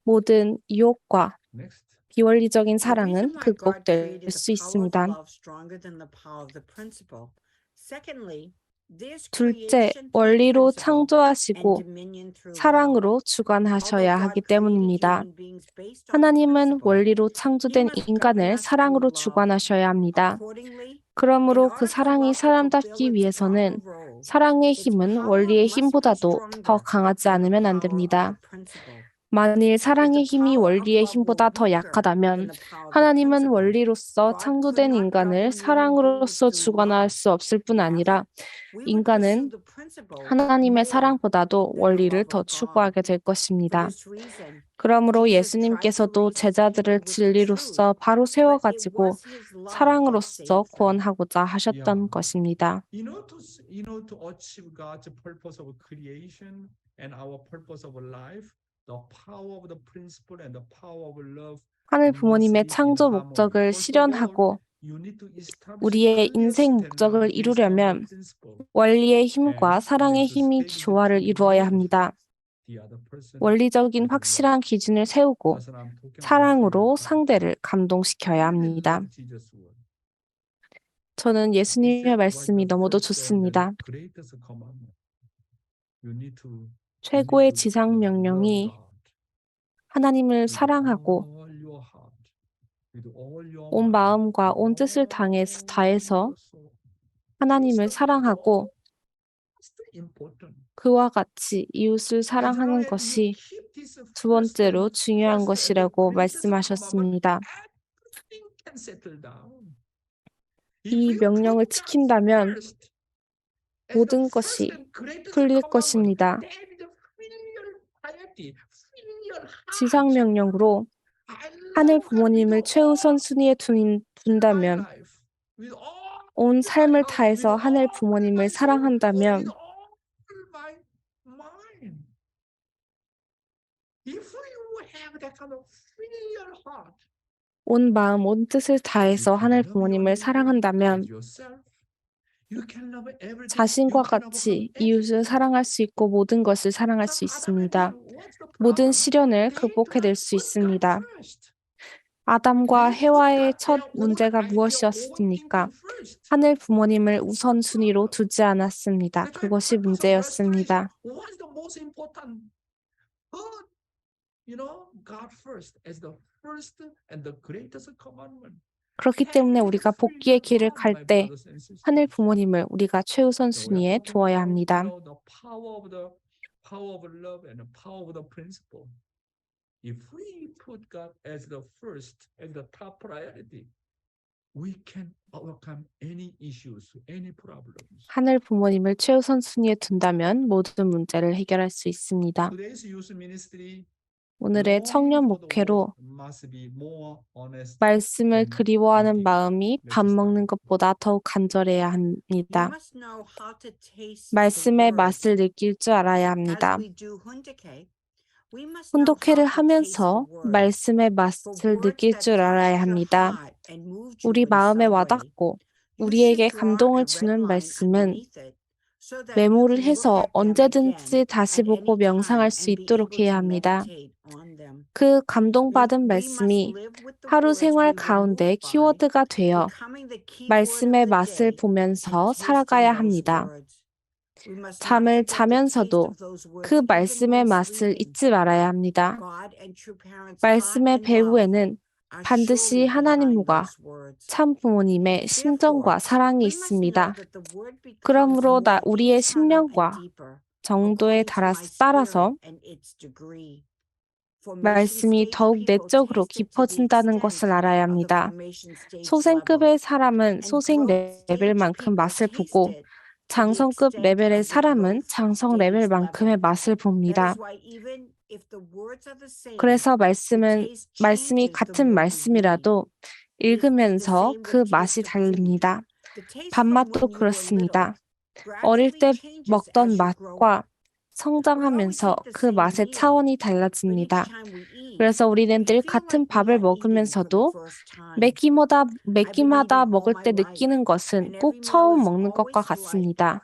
모든 유혹과 Next. 비원리적인 The 사랑은 reason why God 극복될 created 수 the power of 있습니다. love stronger than the power of the principle. Secondly, this 둘째, creation through 원리로 principle and 창조하시고 dominion through love. 사랑으로 Although 주관하셔야 God 하기 created 때문입니다. human beings based on the 하나님은 principle, 원리로 He 창조된 must govern 인간을 us through 사랑으로 love. 주관하셔야 합니다. Accordingly, in 그러므로 그 order for 사랑이 love to fulfill 사람답기 its 위해서는 proper role, 사랑의 its 힘은 power 원리의 must be 힘보다도 더 stronger 강하지 than the 않으면 안 power of 됩니다. the principle. 만일 If 사랑의 the 힘이 power of 원리의 love 힘보다 were 더 weaker 약하다면 than the power of the 하나님은 principle, 원리로서 God could 창조된 not 인간을 govern human 사랑으로서 beings through 주관할 love. 수 없을 뿐 아니라 We would pursue 인간은 the principle 하나님의 more 사랑보다도 than the 원리를 love 더 of God. 추구하게 될 For 것입니다. this reason, 그러므로 Jesus tried to 예수님께서도 raise his 제자들을 people with the 진리로서 truth, 바로 but it 세워가지고 was his love that 사랑으로서 saved them. 구원하고자 하셨던 Yeah. 것입니다. To achieve God's purpose of creation and our purpose of life, the power of the principle and the power of love 하늘 must 부모님의 be in 창조 harmony. 목적을 First of all, 실현하고 you need to establish 우리의 clear 인생 standard 목적을 based on the 이루려면 principle. 원리의 힘과 And 사랑의 there is a 힘이 steady 조화를 between 이루어야 both. 합니다. The other person 원리적인 with love. 확실한 기준을 세우고 그것은 I'm talking about 사랑으로 filial heart. 상대를 I 감동시켜야 really 합니다. love Jesus' word. 저는 He 예수님의 said, "What is 말씀이 the 너무도 first and the 좋습니다. greatest commandment? You need to 최고의 love 지상 명령이 God 하나님을 with 사랑하고 all your heart, with all your 온 mind, 마음과 with 온 뜻을 all 다해서 your soul. 하나님을 This is 사랑하고 most important. 그와 같이 이웃을 As long 사랑하는 as you 것이 keep this 두 first 번째로 and 중요한 greatest 것이라고 commandment, 말씀하셨습니다. everything can settle down. 이 명령을 지킨다면 모든 것이 풀릴 것입니다. 지상 명령으로 하늘 부모님을 최우선 순위에 둔다면 온 삶을 다해서 하늘 부모님을 사랑한다면 온 마음, 온 뜻을 다해서 하늘 부모님을 사랑한다면 자신과 같이 이웃을 사랑할 수 있고 모든 것을 사랑할 수 있습니다. 모든 시련을 극복해낼 수 있습니다. 아담과 해와의 첫 문제가 무엇이었습니까? 하늘 부모님을 우선순위로 두지 않았습니다. 그것이 문제였습니다. 그렇기 때문에 우리가 복귀의 길을 갈 때 하늘 부모님을 우리가 최우선 순위에 두어야 합니다. If we put God as the first, as the top priority, we can overcome any issues, any problems. 하늘 부모님을 최우선 순위에 둔다면 모든 문제를 해결할 수 있습니다. Today's youth ministry, 오늘의 청년 목회로 must be more honest 말씀을 than 그리워하는 eating. 마음이 밥 먹는 것보다 더욱 간절해야 We 합니다. must know how to taste the 말씀의 word. 맛을 느낄 줄 알아야 As 합니다. we do Hundake, we must know how 훈독회를 to taste the 하면서 word. 말씀의 For 맛을 words 느낄 that 줄 touch 알아야 your 합니다. heart and move you 우리 in 마음에 some way, 와닿고 you 우리에게 should draw 감동을 a red 주는 line 말씀은 underneath it so that you 메모를 can look 해서 at them 언제든지 again 다시 at 보고 any time 명상할 수 and be 있도록 able 해야 to 합니다. meditate on them. 그 감동받은 We must 말씀이 live with the 하루 words we 생활 were 가운데 moved by, 키워드가 되어 becoming the key word of 말씀의 the 맛을 day and 보면서 tasting 살아가야 those 합니다. words. We must not 잠을 forget the taste 자면서도 of those words 그 even 말씀의 while 맛을 sleeping. 잊지 말아야 합니다. God and true parents' heart 말씀의 and love 배후에는 are 반드시 surely behind 하나님과 those words. 참 부모님의 심정과 Therefore, 사랑이 we must know 있습니다. that the word becomes 그러므로 more 우리의 internal and 심령과 deeper 정도에 according to my 따라서 spirit and its degree. 말씀이 더욱 내적으로 깊어진다는 것을 알아야 합니다. 소생급의 사람은 소생 레벨만큼 맛을 보고 장성급 레벨의 사람은 장성 레벨만큼의 맛을 봅니다. 그래서 말씀이 같은 말씀이라도 읽으면서 그 맛이 다릅니다. 밥맛도 그렇습니다. 어릴 때 먹던 맛과 성장하면서 그 맛의 차원이 달라집니다. 그래서 우리는 늘 같은 밥을 먹으면서도 매끼마다 먹을 때 느끼는 것은 꼭 처음 먹는 것과 같습니다.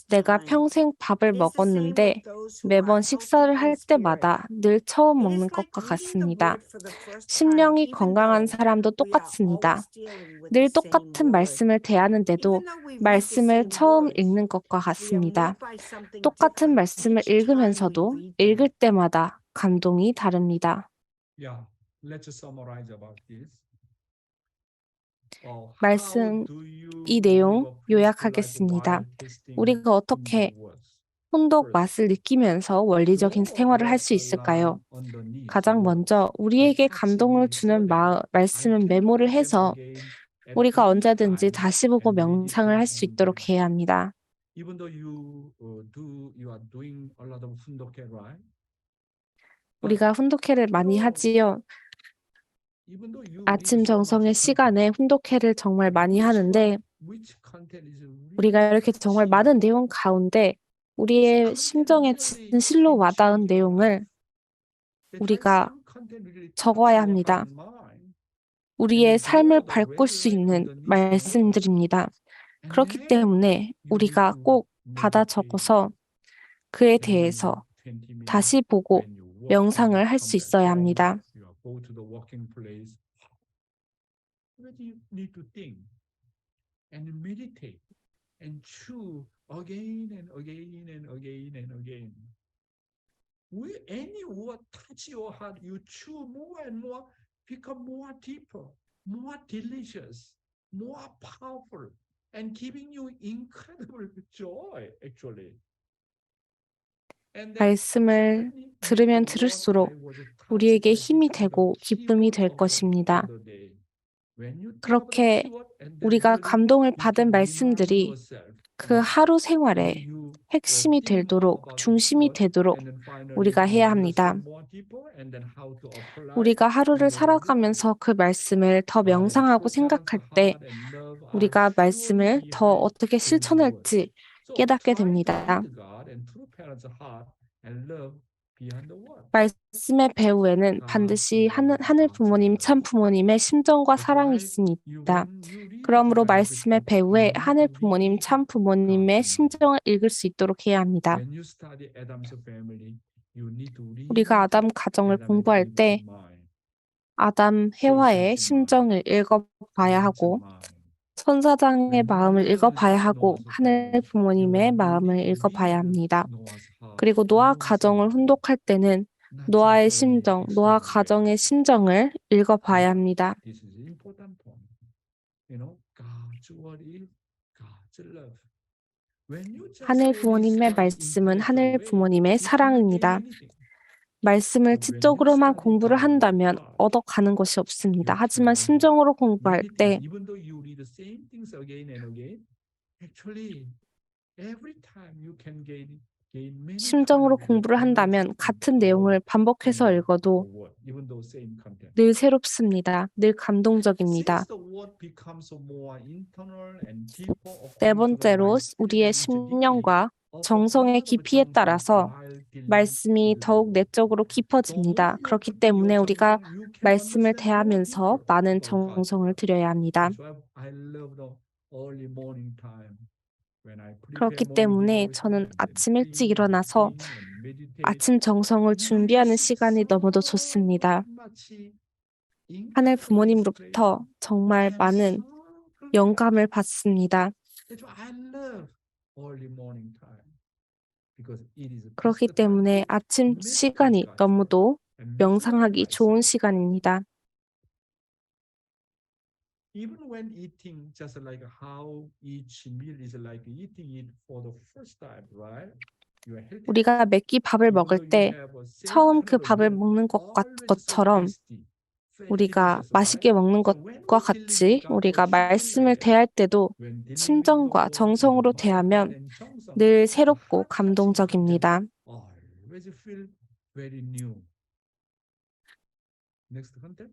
내가 평생 밥을 먹었는데 매번 식사를 할 때마다 늘 처음 먹는 것과 같습니다. 심령이 건강한 사람도 똑같습니다. 늘 똑같은 말씀을 대하는데도 말씀을 처음 읽는 것과 같습니다. 똑같은 말씀을 읽으면서도 읽을 때마다 감동이 다릅니다. Yeah, let's summarize about this. 말씀, 이 내용 요약하겠습니다. 우리가 어떻게 혼독 맛을 느끼면서 원리적인 생활을 할 수 있을까요? 가장 먼저 우리에게 감동을 주는 말씀은 메모를 해서 우리가 언제든지 다시 보고 명상을 할 수 있도록 해야 합니다. Even though you are doing a lot of 훈독회, right? 우리가 훈독회를 많이 하지요. Even though you 아침 read so 정성의 much 시간에 훈독회를 정말 많이 하는데 which content is really 우리가 이렇게 정말 touching? 많은 내용 가운데 우리의 심정에 진실로 와닿은 내용을 That's why 우리가 some content really 적어야 touch your 합니다. heart and mind. 우리의 삶을 those 바꿀 수 resonate 있는 underneath 말씀들입니다. And 그렇기 then 때문에 you 우리가 need to 꼭 받아 meditate 적어서 그에 every 대해서 20 minutes 다시 보고 when you walk 명상을 and 할 come 수 back 있어야 home, 합니다. you go to the working place. Really need to think and meditate and chew again and again and again and again. Any word touch your heart, you chew more and more, become more deeper, more delicious, more powerful, and giving you incredible joy, actually. And then 말씀을 certainly not 들으면 the word 들을수록 I was touched 우리에게 by 힘이 become the 되고 기쁨이 keyword 될 of 것입니다. the day. When you think of the 그렇게 keyword and then 우리가 really 감동을 you 받은 can remind 말씀들이 yourself, 그 하루 생활의 when you 핵심이 think more 되도록, about the 중심이 keyword, 되도록 and then finally 우리가 you 해야 합니다. understand more deeper and then how to apply 우리가 in 하루를 your life. 살아가면서 그 말씀을 더 True 명상하고 parents' 생각할 때 heart and love are 우리가 surely 말씀을 더 behind 어떻게 every word. 실천할지 So 깨닫게 try to 됩니다. read God and true parents' heart and love behind the word. 말씀의 배후에는 반드시 하늘 부모님, 참 부모님의 심정과 That's 사랑이 why 있습니다. when you read 그러므로 the Bible 말씀의 books, 배후에 you need 하늘 to 부모님, read 참 부모님의 God's mind. 심정을 읽을 수 있도록 해야 합니다. When you study Adam's family, you need to read 우리가 아담 가정을 Adam and 공부할 Eve's 때 mind, 아담, 해와의 Satan's 심정을 읽어봐야 God's 하고 mind. 천사장의 When you 마음을 read 읽어봐야 하고 Noah's 하늘 family, 부모님의 you 마음을 need to 읽어봐야 read 합니다. Noah's heart, 그리고 노아 Noah's 가정을 mind. 훈독할 때는 Not 노아의 just only 심정, 노아 external 가정의 way. 심정을 읽어봐야 합니다. This is important point. God's word is God's love. When you just 하늘 only 부모님의 study 말씀은 하늘 intellectual way, 부모님의 you cannot gain 사랑입니다. anything. 말씀을 But when you 지적으로만 study 공부를 by your 한다면 heart, 얻어가는 것이 없습니다. you 하지만 can 심정으로 공부할 meditate. 때 Even though you read the same things again and again, actually every time you can gain many 심정으로 kind of 공부를 한다면 같은 내용을 반복해서 읽어도 word, even though same content. 늘 새롭습니다. 늘 감동적입니다. Since the word becomes more internal and deeper 네 according to the 번째로 mind, spirit, 우리의 and its degree 심령과 of 정성의 a lot of 깊이에 정성 따라서 while dealing 말씀이 with the 더욱 word. 내적으로 The 깊어집니다. more you 그렇기 put 때문에 your 우리가 정성, you can 말씀을 understand more 대하면서 deeper 많은 about God's 정성을 word. 들여야 합니다. That's why I love the early morning time. When I 그렇기 prepare morning 때문에 devotion 저는 and then 아침 일찍 think and 일어나서 think and meditate, 아침 정성을 and then I 준비하는 receive 시간이 너무도 so 좋습니다. much 하늘 incredible 부모님으로부터 inspiration. 정말 I am 많은 so prepared. 영감을 받습니다. That's why I love early morning time. Because it is the 그렇기 best time 때문에 to 아침 meditate 시간이 God's word 너무도 and make 명상하기 it 좋은 myself. 시간입니다. Even when eating, just like how each meal is like eating it for the first time, right? you are healthy. 우리가 몇 끼 밥을 Even 먹을 though you 때 have a same 처음 kind 그 of a 밥을 meal, 먹는 always so 것처럼 tasty, very 우리가 delicious, 맛있게 right? 먹는 So when 것과 we feel 같이 difficult or 우리가 feeling 말씀을 like that, 대할 때도 when dealing with the 심정과 word with 정성으로 my 대하면 heart and 정성, 늘 the 새롭고 heart touching content 감동적입니다. always feel very new. Next content.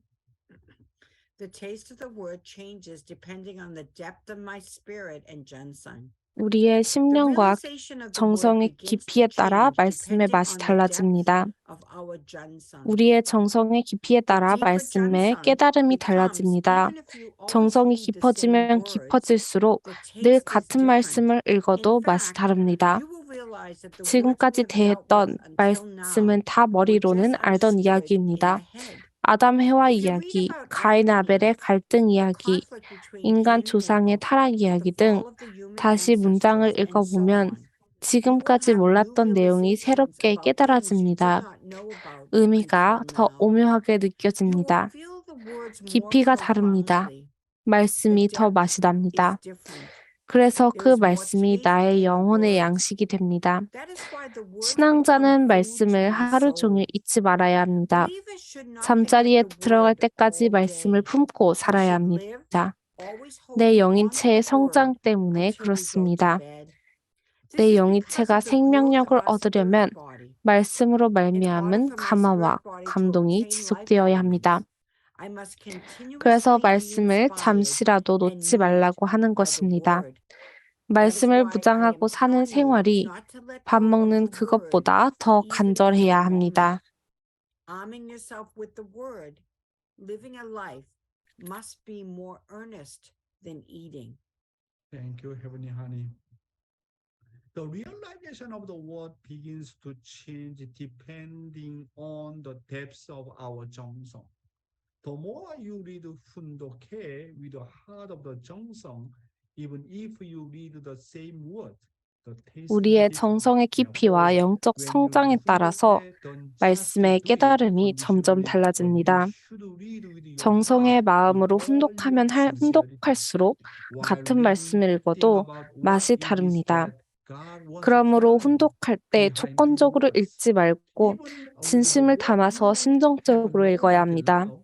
The taste of the word changes depending on the depth of my spirit and Jensen. 우리의 The 심령과 realization of the word 정성의 begins to 깊이에 따라 change 말씀의 depending 맛이 on the depth 달라집니다. of our Jensen. 우리의 정성의 깊이에 따라 deeper 말씀의 Jensen 깨달음이 becomes, 달라집니다. even if you always 정성이 read the same 깊어지면 words, 깊어질수록 the 늘 taste is 같은 different. 말씀을 In 읽어도 맛이 fact, 다릅니다. you will realize that the words 지금까지 we have dealt with 대했던 until now 말씀은 다 were 머리로는 just 알던 understood in 이야기입니다. the head. 아담 해와 If you read 이야기, about 가인 Adam and 아벨의 Eve, 갈등 the 이야기, conflict between 인간 Cain and 조상의 Abel, 타락 the 이야기 등 fall of the human 다시 문장을 ancestors, and so 읽어보면 on. People 지금까지 have new 몰랐던 내용이 realizations 새롭게 about things you did 깨달아집니다. not know about 의미가 until 더 now. 오묘하게 You will 느껴집니다. feel the words more 깊이가 다릅니다. profoundly. The 말씀이 더 depth 맛이 is 납니다. different. 그래서 There 그 is more 말씀이 taste 나의 in the 영혼의 words. 양식이 됩니다. That is why the words become 신앙자는 food to 말씀을 my 하루 종일 soul. 잊지 말아야 합니다. Believers should not 잠자리에 forget the 들어갈 word 때까지 all 말씀을 day. 품고 We 살아야 should live 합니다. always 내 holding on 영인체의 to the 성장 word 때문에 until we go to 그렇습니다. bed. This 내 is because 영인체가 of the growth 생명력을 of our 얻으려면 spirit body. 말씀으로 In order 말미암은 for my 감화와 spirit body to 감동이 obtain life 지속되어야 합니다. elements, I must 그래서 continuously be 말씀을 inspired 잠시라도 and 놓지 nourished 말라고 하는 by the 것입니다. word. That is 말씀을 why I am 무장하고 사는 telling you 생활이 not to let 밥 go of 먹는 the word 그것보다 더 even for a 간절해야 moment. 합니다. Arming yourself with the word, living a life must be more earnest than eating. Thank you, Heavenly Honey. The realization of the word begins to change depending on the depths of our 정성. The more you read 훈독해 with the heart of the 정성, even if you read the same word, the taste is 우리의 different. 정성의 깊이와 Therefore, 영적 when you 성장에 read 따라서 훈독해, don't just 말씀의 do it 깨달음이 점점 conditionally, but you 달라집니다. should read with your 정성의 heart, with 마음으로 all your 훈독하면 sincerity. 훈독할수록 While 같은 reading, 말씀을 think 읽어도 about what 맛이 it is 다릅니다. that God wants to 그러므로 tell you 훈독할 때 behind these 조건적으로 words. 읽지 말고 Even with the 진심을 word 담아서 you have 심정적으로 known 읽어야 until 합니다. now,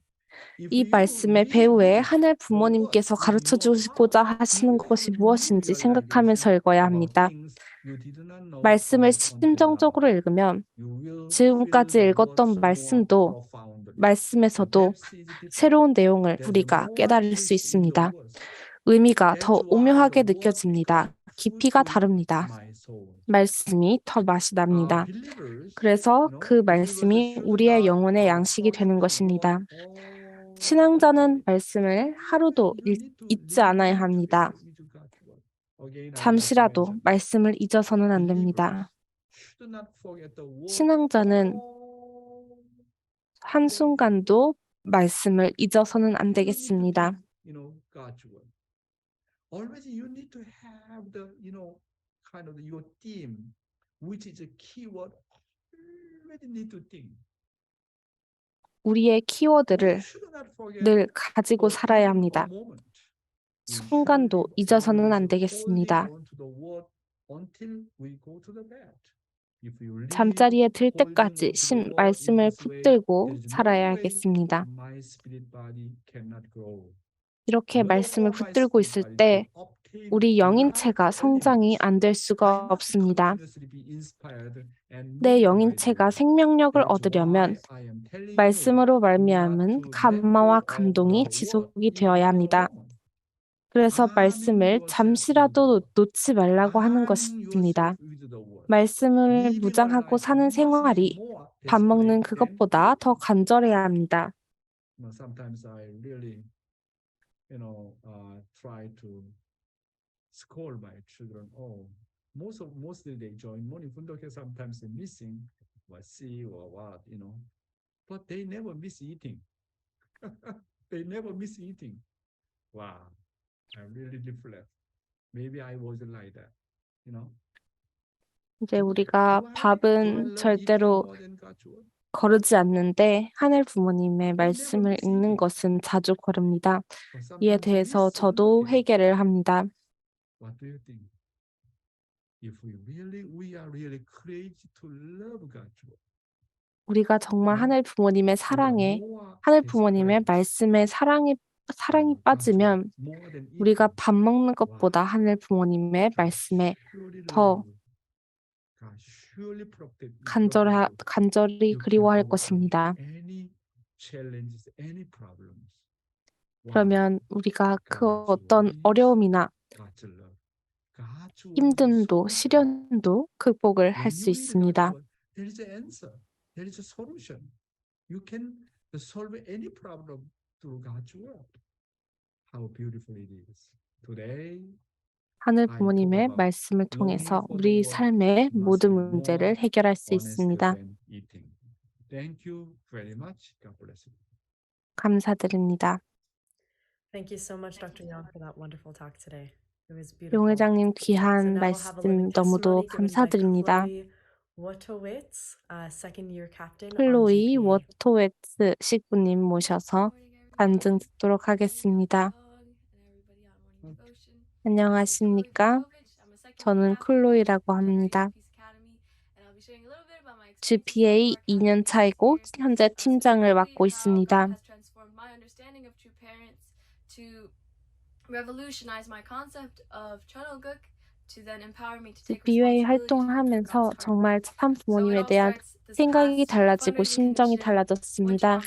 if 이 you 말씀의 read 배후에 this, 하늘 the 부모님께서 words with 가르쳐 your 주시고자 heart, 하시는 you will 것이 have a new 무엇인지 생각하면서 realization 읽어야 about 합니다. things you did not know 말씀을 about until now. 심정적으로 읽으면 You will 지금까지 feel the 읽었던 words more 말씀도 profoundly. The 말씀에서 depth is different. 새로운 내용을 There's 우리가 more 깨달을 수 taste in the 있습니다. words. 의미가 That's 더 why the 오묘하게 word 느껴집니다. becomes food 깊이가 to 다릅니다. my soul. 말씀이 더 맛이 납니다. Believers, 그래서 그 believers 말씀이 should 우리의 not 영혼의 양식이 되는 forget the 것입니다. word all 신앙자는 day. 말씀을 하루도 You need to 잊지 live 않아야 together 합니다. with God's word. Again, I would like to 잠시라도 mention, 말씀을 잊어서는 안 believers 됩니다. should not forget the word 신앙자는 all 한순간도 말씀을 잊어서는 안 day. 되겠습니다. God's word. Always you need to have the, kind of your theme, which is a keyword. Always need to think. 우리의 We 키워드를 should not forget 늘 가지고 for 살아야 even 합니다. a moment. We should 순간도 live 잊어서는 안 always 되겠습니다. holding on to the word until we go to the bed. If you live 잠자리에 들 holding 때까지 on to the word in 말씀을 this way, 붙들고 there is no 살아야 way 하겠습니다. my spirit body cannot grow. 이렇게 No 말씀을 more my 붙들고 spirit 있을 body 때 can obtain 우리 life 영인체가 성장이 elements. 안 될 I 수가 must 없습니다. continuously be inspired and 내 moved by the 영인체가 word. 생명력을 That's 얻으려면 why I am telling you 말씀으로 not 말미암은 to let 감마와 go of 감동이 the word 지속이 even 되어야 for a 합니다. moment. 그래서 Arming 말씀을 yourself with the 잠시라도 word. 놓지 말라고 하는 Arming 것입니다. yourself with the word. 말씀을 Living a 무장하고 life 사는 must be 생활이 more 밥 먹는 desperate than 그것보다 더 eating. 간절해야 합니다. Sometimes I really, try to scold my children. Oh, mostly they join morning fundoke, sometimes they're missing what see or what, but they never miss eating. They never miss eating. Wow, I really reflect. Maybe I wasn't like that, 이제 Do 우리가 I 밥은 love eating 절대로 more than God's word? 거르지 않는데 하늘 부모님의 I never 말씀을 miss 읽는 eating. 것은 자주 거릅니다. But 이에 sometimes I 대해서 miss 저도 fundoke. 회개를 합니다. What do you think? if we are really crazy to love God's word, 우리가 정말 네. 하늘 부모님의 사랑에, 하늘 부모님의 말씀에 사랑이 빠지면 우리가 밥 먹는 것보다 하늘 부모님의 말씀에 더 간절히 그리워할 것입니다. 그러면 우리가 그 어떤 어려움이나 힘듦도 시련도 극복을 할 수 있습니다. There is an answer. There is a solution. You can solve any problem through God's word. How beautiful it is. Today, 하늘 부모님의 말씀을 통해서 우리 삶의 모든 문제를 해결할 수 있습니다. Thank you very much. God bless you. 감사드립니다. Thank you so much, Dr. Young, for that wonderful talk today. It was 용 beautiful. 회장님 So 귀한 now we'll have a living 말씀 너무도 testimony given by 감사드립니다. Chloe Wotowitz, second-year captain on 클로이 GPA. 워토웨츠 식구님 모셔서 간증 듣도록 하겠습니다. 안녕하십니까? 저는 클로이라고 합니다. GPA 2년 차이고 현재 팀장을 맡고 있습니다. GPA 활동하면서 정말 참 부모님에 대한 생각이 달라지고 심정이 달라졌습니다.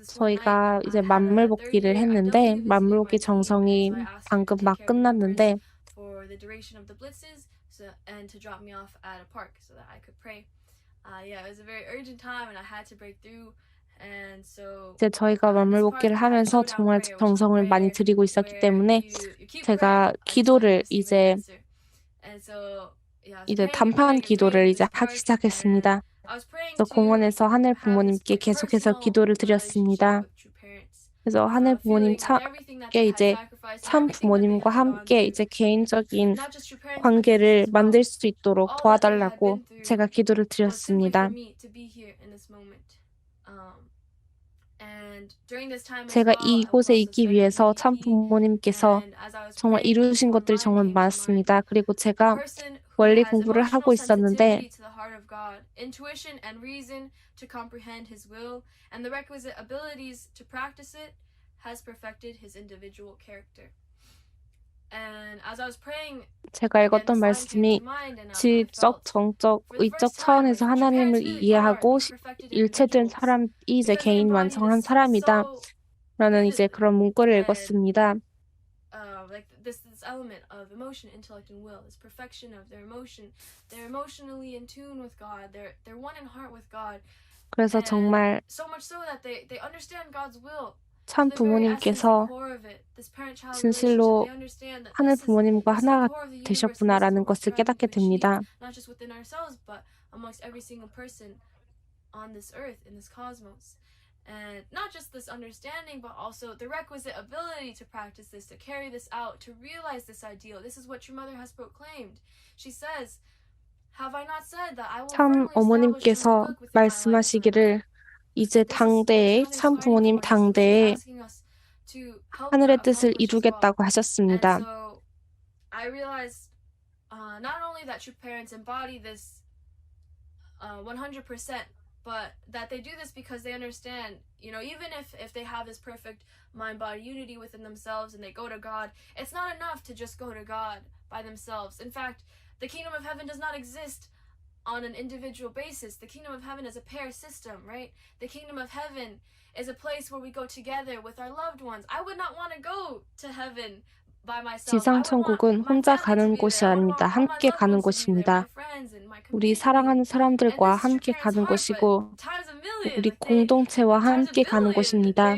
저희가 이제 만물복귀를 했는데 만물복귀 정성이 방금 막 끝났는데 이제 저희가 만물복귀를 하면서 정말 정성을 많이 들이고 있었기 때문에 제가 기도를 이제 단판 기도를 이제 하기 시작했습니다. 그래서 공원에서 하늘 부모님께 계속해서 기도를 드렸습니다. 그래서 하늘 부모님께 이제 참 부모님과 함께 이제 개인적인 관계를 만들 수 있도록 도와달라고 제가 기도를 드렸습니다. 제가 이곳에 있기 위해서 참 부모님께서 정말 이루신 것들이 정말 많습니다. 그리고 제가 원리 공부를 하고 있었는데 제가 읽었던 말씀이 지적, 정적, 의적 차원에서 하나님을 이해하고 일체된 사람이 이제 개인 완성한 사람이다 라는 이제 그런 문구를 읽었습니다. This element of emotion, intellect, and will, this perfection of their emotion. They're emotionally in tune with God. They're one in heart with God. 그래서 정말 so much so that they understand God's will. 참 부모님께서 진실로 하늘 부모님과 하나가 되셨구나라는 것을 깨닫게 됩니다. Not just within ourselves, but amongst every single person on this earth, in this cosmos. And not just this understanding, but also the requisite ability to practice this, to carry this out, to realize this ideal. This is what your mother has proclaimed. She says, "Have I not said that I will 참 어머님께서 말씀하시기를 이제 당대에 참 부모님 당대에 하늘의 뜻을 이루겠다고 하셨습니다. I realized not only that true parents embody this 100%. But that they do this because they understand, even if they have this perfect mind-body unity within themselves and they go to God, it's not enough to just go to God by themselves. In fact, the kingdom of heaven does not exist on an individual basis. The kingdom of heaven is a pair system, right? The kingdom of heaven is a place where we go together with our loved ones. I would not want to go to heaven 지상 천국은 혼자 가는 곳이 아닙니다. 함께 가는 곳입니다. 우리 사랑하는 사람들과 함께 가는 곳이고 우리 공동체와 함께 가는 곳입니다.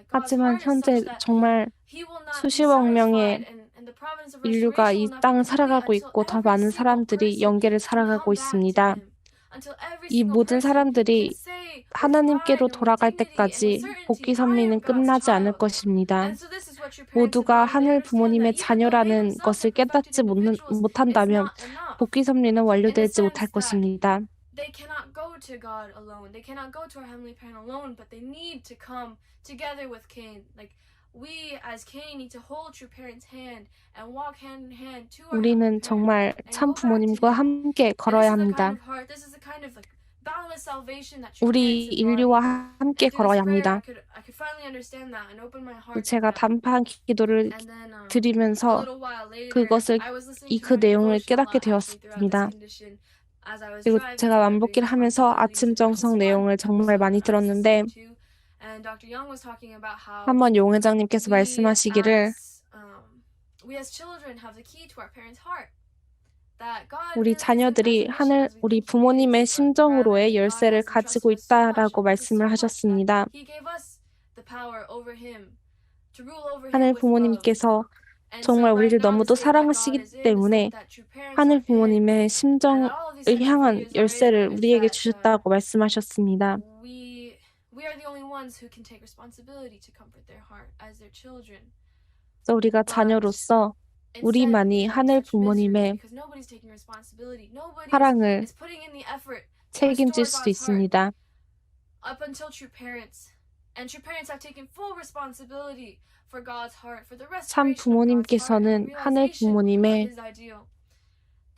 하지만 현재 정말 수십억 명의 인류가 이 땅을 살아가고 있고 더 많은 사람들이 영계를 살아가고 있습니다. 이 모든 사람들이 하나님께로 돌아갈 때까지 복귀 섭리는 끝나지 않을 것입니다. 모두가 하늘 부모님의 자녀라는 것을 깨닫지 못한다면 복귀 섭리는 완료되지 못할 것입니다. they cannot go to God alone. They cannot go to our heavenly parent alone, but they need to come together with Cain. Like we as Cain need to hold true parents' hand and walk hand in hand to our 우리는 heavenly parent 정말 and 참 go back to 부모님과 him. 함께 And this 걸어야 is the 합니다. kind of heart, this is the kind of like boundless salvation that true 우리 parents embody. 인류와 함께 And through this 걸어야 prayer, 합니다. I could finally understand that and open my heart to 제가 that. 단판 기도를 And then a 드리면서 little while later, 그것을 I was listening to 그 morning 내용을 devotion a 깨닫게 lot actually throughout this 되었습니다. condition. As I was 그리고 driving, 제가 doing 왕복기를 하면서 responsibilities 아침 and there was 정성 one 내용을 정말 episode 많이 that I was 들었는데 listening to, and Dr. Young was talking about how 한번 용 회장님께서 we 말씀하시기를 as children have the key to our parents' heart. That God 우리 really isn't as 자녀들이 ambitious 하늘 as we 우리 think He 부모님의 is, but rather 심정으로의 God 열쇠를 has 가지고 entrusted us so much 있다라고 with 말씀을 so much that 하셨습니다. He gave us the power over Him to rule over Him 하늘 with love. 부모님께서 And 정말 so right 우리를 now the 너무도 state that God 사랑하시기 is in, the 때문에 state that true parents 하늘 are in, 부모님의 and that 심정을 all of these types of 향한 areas are in, 열쇠를 is 우리에게 that 주셨다고 말씀하셨습니다. we are the only ones who can take responsibility to comfort their heart as their children. 그래서 우리가 But 자녀로서 instead, 우리만이 we have 하늘 such misery 부모님의 because nobody's taking responsibility. Nobody 사랑을 is putting in the effort to 책임질 restore 수도 God's heart 있습니다. up until true parents. And true parents have taken full responsibility for God's heart, for the 참 restoration of God's heart and the 부모님께서는 하늘 realization of 부모님의 His ideal.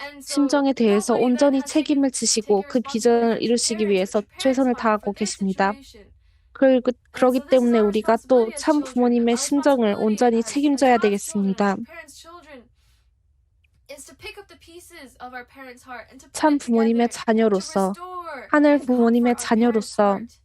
And so 심정에 대해서 nobody then 온전히 has taken 책임을 지시고 그 responsibility 비전을 for true 이루시기 parents, 위해서 for true parents' 최선을 heart, 다하고 for their 계십니다. situation. 그러기 And so this is 때문에 our 우리가 또 responsibility as 참 children. 부모님의 Our 심정을 responsibility 온전히 as 책임져야 God's children, 되겠습니다. as parents' children, is to pick up the pieces of our parents' heart and to put 참 it 부모님의 together to 자녀로서 restore 하늘 and 부모님의 comfort our parents' 자녀로서 heart.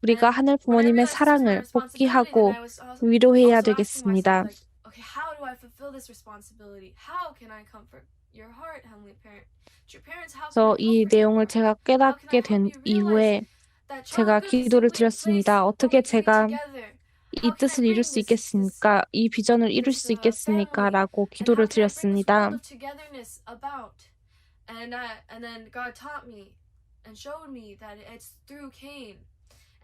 우리가 And 하늘 when I 부모님의 realized this was my 사랑을 responsibility, then 복귀하고 I was 위로해야 also asking 되겠습니다. myself, like, okay, how do I fulfill this responsibility? How can I comfort your heart, Heavenly Parent? True parents, how can 그래서 I 이 comfort your 내용을 heart? 제가 How can I 깨닫게 help 된 you realize 이후에 that 제가 child good is 기도를 simply a place 드렸습니다. where 어떻게 we can be 제가 together? 이 How can I 뜻을 이룰 bring 수 this 있겠습니까? 이 비전을 이룰 수 family 있겠습니까? 라고 and 기도를 how can I bring this 드렸습니다. world of togetherness about? And then God taught me and showed me that it's through Cain.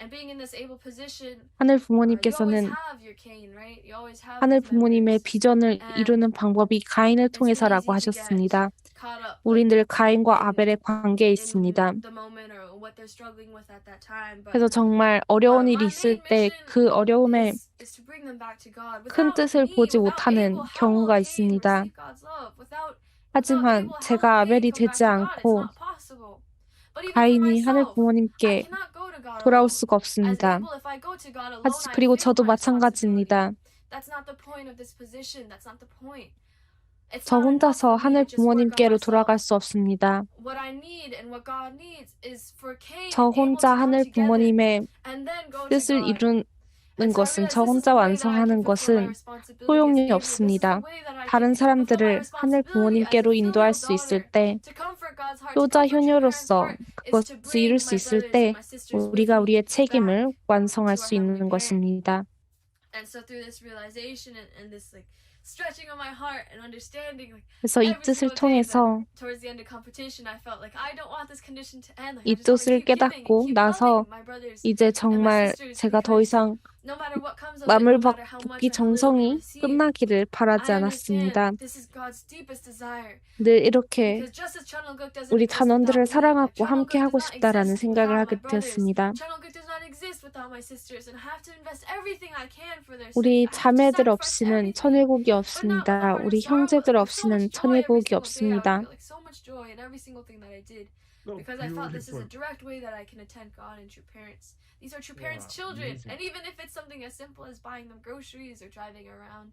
And being in this able position, 하늘 you always 부모님께서는 have your Cain, right? You always have 하늘 these 부모님의 members. 비전을 And 이루는 방법이 가인을 it's really 통해서라고 easy to get 하셨습니다. caught up 우린 like 늘 가인과 in 아벨의 관계에 in 있습니다. the moment or what they're struggling with at that time. But 그래서 정말 어려운 일이 my 있을 main 때 mission 그 어려움에 is to bring them back to God. 큰 Without 뜻을 me, 보지 without 못하는 Abel, how will 경우가 Cain 있습니다. receive God's love? Without 하지만 Abel, how 제가 will 아벨이 Cain come back 되지 to God? It's 않고 not possible. But even for 가인이 하늘 myself, I 부모님께 cannot go to God 돌아올 alone. 수가 As 없습니다. Abel, if I go to God alone, 그리고 I fail 저도 my responsibility. 마찬가지입니다. That's not the point of this position. That's not the point. It's 저 not enough 혼자서 for me 하늘 to just work on 부모님께로 myself. 돌아갈 수 없습니다. What I need and what God needs is for Cain 저 and Abel to 혼자 come 하늘 together 부모님의 and then go to 뜻을 God. 이루는 And so I 것은 realized 저 this is 혼자 the way that I 완성하는 can fulfill my 것은 responsibility as 소용이 Gabriel. This is 없습니다. the way that I 다른 can fulfill my 사람들을 하늘 responsibility as a 부모님께로 filial 인도할 수 있을 daughter. 때 To comfort God's heart, to 효자 comfort true parents' 효녀로서 heart is to 그것을 bring 이룰 수 my 있을 brothers 때 and my sisters with 우리가 me 우리의 back 책임을 to 완성할 our 수 heavenly 있는 parent. 것입니다. And so through this realization and this like stretching of my heart and understanding, like 그래서 이 every 뜻을 single day that 통해서 towards the end of competition, I felt like I don't want this condition to end. Like 이 I just want to 뜻을 keep giving and 깨닫고 keep 나서 loving my brothers 이제 and my 정말 sisters 제가 더 because 이상 no matter what comes of it, 마물 no matter how much 붓기 or how little they 정성이 receive, 끝나기를 바라지 I 않았습니다. understand this is God's deepest desire. 늘 이렇게 Because just as Chunoguk doesn't 우리 exist 단원들을 without me, like 사랑하고 Chunoguk 함께 does 하고 not 싶다라는 exist 생각을 without 하게 my brothers. 되었습니다. Chunoguk does not exist without my sisters, and I have to invest everything I can for their 우리 sake. I have to 자매들 sacrifice 없이는 everything. 천회국이 But not with a 없습니다. heart of 우리 sorrow, 형제들 but with so 없이는 much joy every 천회국이 single day. I would 없습니다. feel like so much joy in every single thing that I did. Oh, Because I thought this is a beautiful. direct way that I can attend God and true parents. These are true parents' Wow, children. amazing. And even if it's something as simple as buying them groceries or driving around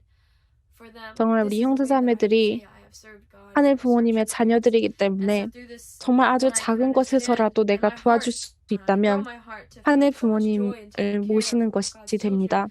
for them, 정말 우리 this is the way that I can 형제자매들이 say I have served God 하늘 and served 부모님의 true parents. 자녀들이기 And 때문에 so through this, 정말 아주 when I could 작은 understand 것에서라도 and 내가 my 도와줄 heart, 수 grow 있다면 my heart to 하늘 feel so much joy in 부모님을 taking care 모시는 of 것이 God's children. 됩니다.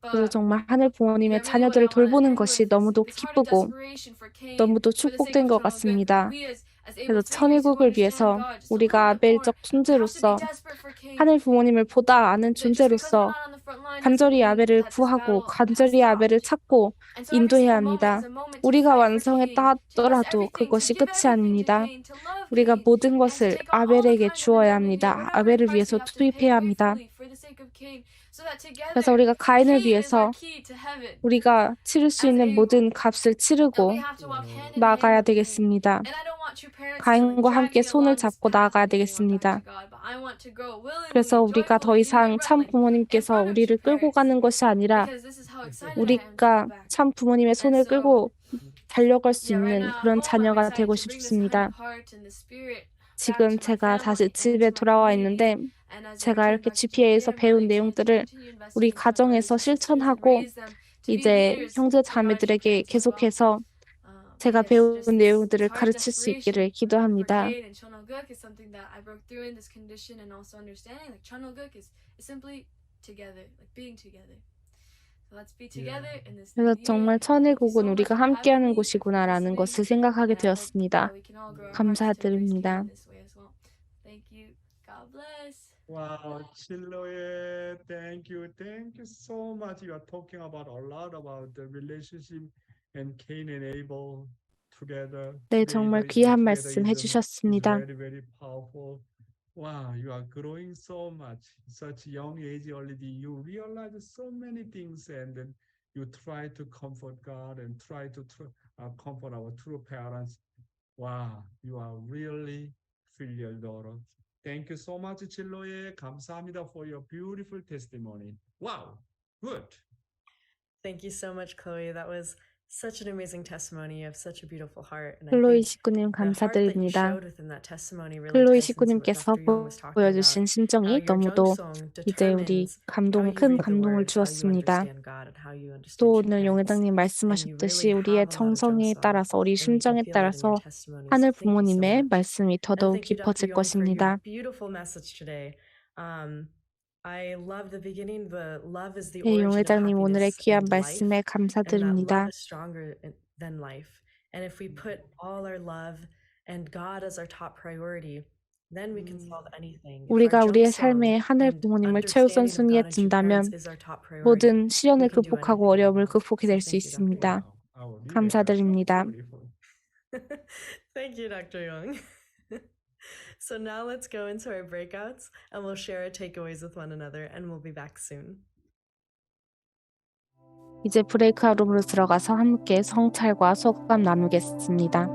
그래서 But 정말 하늘 yeah, 부모님의 really what I 자녀들을 want to 돌보는 end 것이 with 너무도 is this heart of 기쁘고 desperation for Cain, 너무도 for the sake 축복된 of 것 Chunoguk. 같습니다. We as 그래서 able figures who 천의국을 understand 위해서 God just a 우리가 little bit more 아벨적 have to be 존재로서 desperate for Cain. 하늘 부모님을 보다 아는 That just because we're 존재로서 not on the front line doesn't 간절히 mean 아벨을 that this 구하고 battle has 간절히 아벨을 stopped. 찾고 And so every 인도해야 single moment 합니다. is a moment to 우리가 fight for 완성했다 Cain, to give us 하더라도 everything, to 그것이 give 끝이 everything to 아닙니다. Cain, to love 우리가 Cain, 모든 and to 것을 take on all the 아벨에게 kinds of 주어야 endeavor. Yeah, 합니다. whatever 아벨을 price we 위해서 have to pay 투입해야 합니다. faithfully for the sake of Cain, so that together 그래서 우리가 가인을 Cain is our 위해서 key to heaven. 우리가 치를 수 as 있는 Abel. 모든 값을 And 치르고 we have to walk hand in hand 나아가야 with Cain. 되겠습니다. And I don't want true parents to like 가인과 drag 함께 me 손을 along this 잡고 path 나아가야 leading one back 되겠습니다. to God, but I want to go willingly, 그래서 우리가 더 joyfully, 이상 참 leading my 부모님께서 in front of 우리를 true 끌고 parents. 가는 것이 아니라 Because this is how excited I am to 우리가 go back. 참 부모님의 And 손을 so, 끌고 달려갈 수 yeah, right 있는 now at 그런 home, I'm 자녀가 excited 되고 to bring this kind 싶습니다. of heart and the spirit back 지금 to my 제가 다시 family and 집에 to my 돌아와 community. 있는데 And as I 제가 return 이렇게 back to GPA에서 GPA, I'm 배운 really excited to 내용들을 continue investing 우리 into my brothers 가정에서 and sisters and 실천하고 raise them to be 이제 leaders 형제 to guide true 자매들에게 parents as well. 계속해서 제가 Yes, 배운 just this 내용들을 heart of 가르칠 수 desperation 있기를 for 기도합니다. Cain and Chonoguk is something that I broke through in this condition, and also understanding like Chonoguk is simply together, like being together. So let's be together in this 그래서 new year. 정말 Thank you 천일국은 so much 우리가 for having 함께하는 me, for 곳이구나라는 listening, 것을 생각하게 and I hope 되었습니다. we can all grow our hearts to embrace 감사드립니다. Cain in this way as well. Thank you. God bless. Wow, Chiloe, thank you so much. You are talking about a lot about the relationship and Cain and Abel together. 네, 정말 귀한 말씀 해주셨습니다. Very, very powerful. Wow, you are growing so much. Such young age already, you realize so many things, and then you try to comfort God and try to comfort our true parents. Wow, you are really filial daughter. Thank you so much, Chiloe. 감사합니다 for your beautiful testimony. Wow, good. Thank you so much, Chloe. That was such an amazing testimony. You have such a beautiful heart. And I 클로이 think 식구님 the heart that you 감사드립니다. showed within that testimony really 클로이 ties into what 식구님께서 Dr. Young was talking 보여주신 about. How 심정이 your 너무도 Jeongsong 이제 우리 determines how you 큰 read the 감동을 word, how you 주었습니다. understand God, and how you understand 또 true 오늘 parents. 용회장님 And you 말씀하셨듯이 really 우리의 have a lot of 정성에 Jeongsong, 따라서 우리 and we can 심정에 feel it in your 따라서 testimony. 하늘 So thank you so 부모님의 much. 말씀이 And 더더욱 thank you, Dr. 깊어질 Young, for your 것입니다. beautiful message today. I love the beginning. The love is the 예, origin of 용회장님 오늘의 happiness 귀한 and life, 말씀에 and that 감사드립니다. love is stronger than life. And if we put all our love and God as our top priority, then we can solve anything. If our 우리가 우리의 Jeongsong 삶에 하늘 and 부모님을 understanding of 최우선순위에 God and true 둔다면 parents is our top priority, 모든 시련을 we can do 극복하고 anything. 어려움을 극복해 So 낼 수 thank you, Dr. 있습니다. Wow, our leader. 감사드립니다. Beautiful. Thank you, Dr. Young. So now let's go into our breakouts and we'll share our takeaways with one another, and we'll be back soon. 이제 브레이크아웃 룸으로 들어가서 함께 성찰과 소감 나누겠습니다.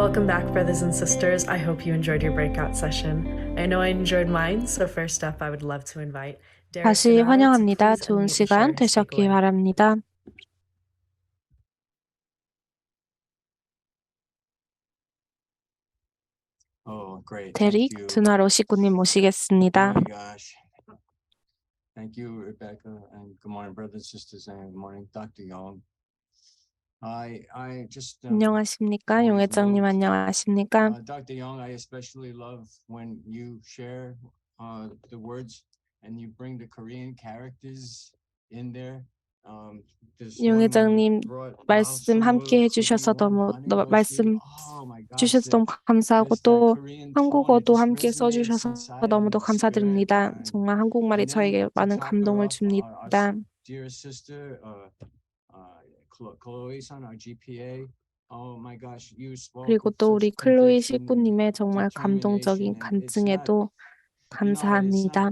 Welcome back, brothers and sisters. I hope you enjoyed your breakout session. I know I enjoyed mine, so first up, I would love to invite Derek 다시 Donato to 환영합니다. please 좋은 unmute and 시간 share his 되셨기 takeaway. 바랍니다. Oh, great. 데릭 Thank you. 드나로 식구님 Oh 모시겠습니다. my gosh. Thank you, Rebecca, and good morning, brothers and sisters, and good morning, Dr. Young. I just 안녕하십니까? always 용회장님 moved. 안녕하십니까? Dr. Young, I especially love when you share the words and you bring the Korean characters in there. This one 용회장님 brought 말씀 함께 해주셔서 너무 말씀 주셔서 너무 감사하고 또 한국어도 함께 써주셔서 너무도 감사드립니다. 정말 한국말이 저에게 많은 감동을 줍니다. Dear sister, Chloe-san, our GPA. Oh my gosh, you spoke 그리고 with 또 우리 such 클로이 conviction 식구님의 정말 감동적인 determination, and it's not, 간증에도 감사합니다.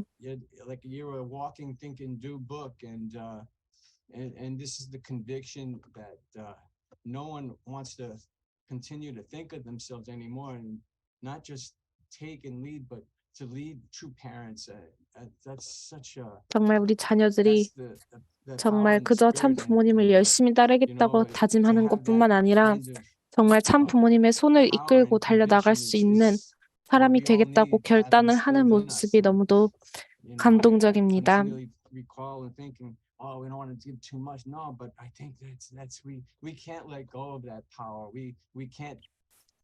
like you're a walking, think and do book, and this is the conviction that no one wants to continue to think of themselves anymore, and not just take and lead, but to lead true parents. That's such a 정말 우리 자녀들이 that's the 정말 power and 그저 참 spirit, 부모님을 열심히 따르겠다고 다짐하는 것뿐만 아니라 정말 참 부모님의 손을 이끌고 달려나갈 수 있는 사람이 되겠다고 결단을 하는 모습이 너무도 감동적입니다. Oh, we don't want to give too much. No, but I think that's we can't let go of that power. We can't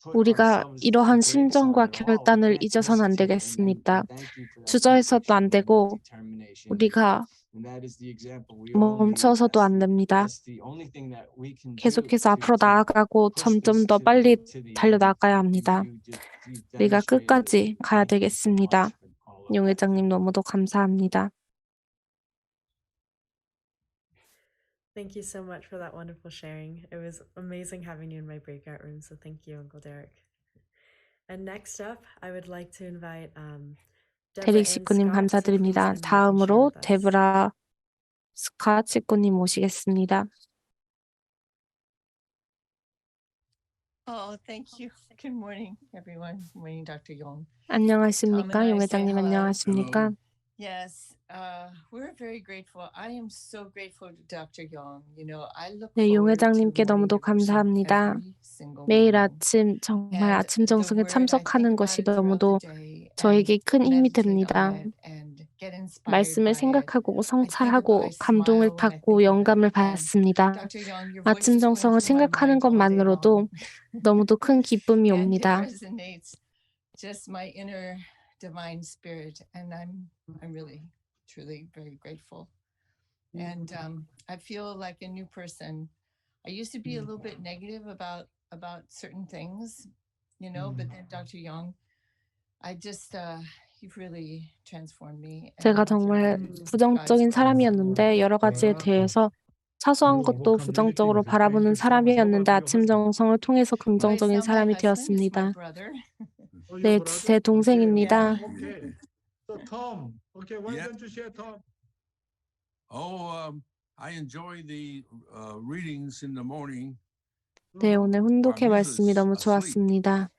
put 우리가 ourselves 이러한 the brakes on 심정과 it at all. We 결단을 can't 잊어서는 안 hesitate. 되겠습니다. And thank you for that 주저해서도 안 conviction and 되고 that determination. 우리가 And that is the example we all need. 멈춰서도 안 됩니다. That's the only thing that we can do 계속해서 앞으로 to 나아가고 push 점점 this 더 to 빨리 the 달려나가야 end. 합니다. You've 우리가 demonstrated 끝까지 it. 가야 Thank you so 되겠습니다. much for all of 용 that. 회장님 너무도 감사합니다. Thank you so much for that wonderful sharing. It was amazing having you in my breakout room, so thank you, Uncle Derek. And next up, I would like to invite Deborah 데릭 Ann 식구님 Scott to please 감사드립니다. unmute and share 다음으로 with us. 데브라 스캇 식구님 모시겠습니다. Oh, thank you. Good morning, everyone. Good morning, Dr. Young. 안녕하십니까? I 용 say 회장님 hello. 안녕하십니까? Yes, we're very grateful. I am so grateful to Dr. Young. You know, I look 네, 용 forward to 회장님께 morning 너무도 devotion 감사합니다. every single 매일 morning. 아침 정말 And 아침 the 정성에 word, I think 참석하는 about 것이 it throughout 너무도 the day and 저에게 큰 힘이 meditate on 됩니다. it and get inspired 말씀을 by it. 생각하고 I think about, 성찰하고 I 감동을 smile when I 받고 think of it. 영감을 And 받습니다. Dr. Young, your voice 아침 is going 정성을 through my 생각하는 mind all day 것만으로도 long. 너무도 큰 기쁨이 And it 옵니다. resonates just my inner divine spirit, and I'm really truly very grateful. And I feel like a new person. I used to be a little bit negative about certain things, you know, but then Dr. Young, I just you've really transformed me. 제가 And 정말 God's 부정적인 grace. 사람이었는데 여러 가지에 대해서 사소한 것도 부정적으로 바라보는 사람이었는데 아침 정성을 통해서 My 긍정적인 it's not my 사람이 husband, it's my 되었습니다. brother. 네, 제 동생입니다. Okay. So Tom, okay, why don't you share, Tom? I enjoy the readings in the morning. 네, 오늘 훈독회 말씀이 너무 좋았습니다.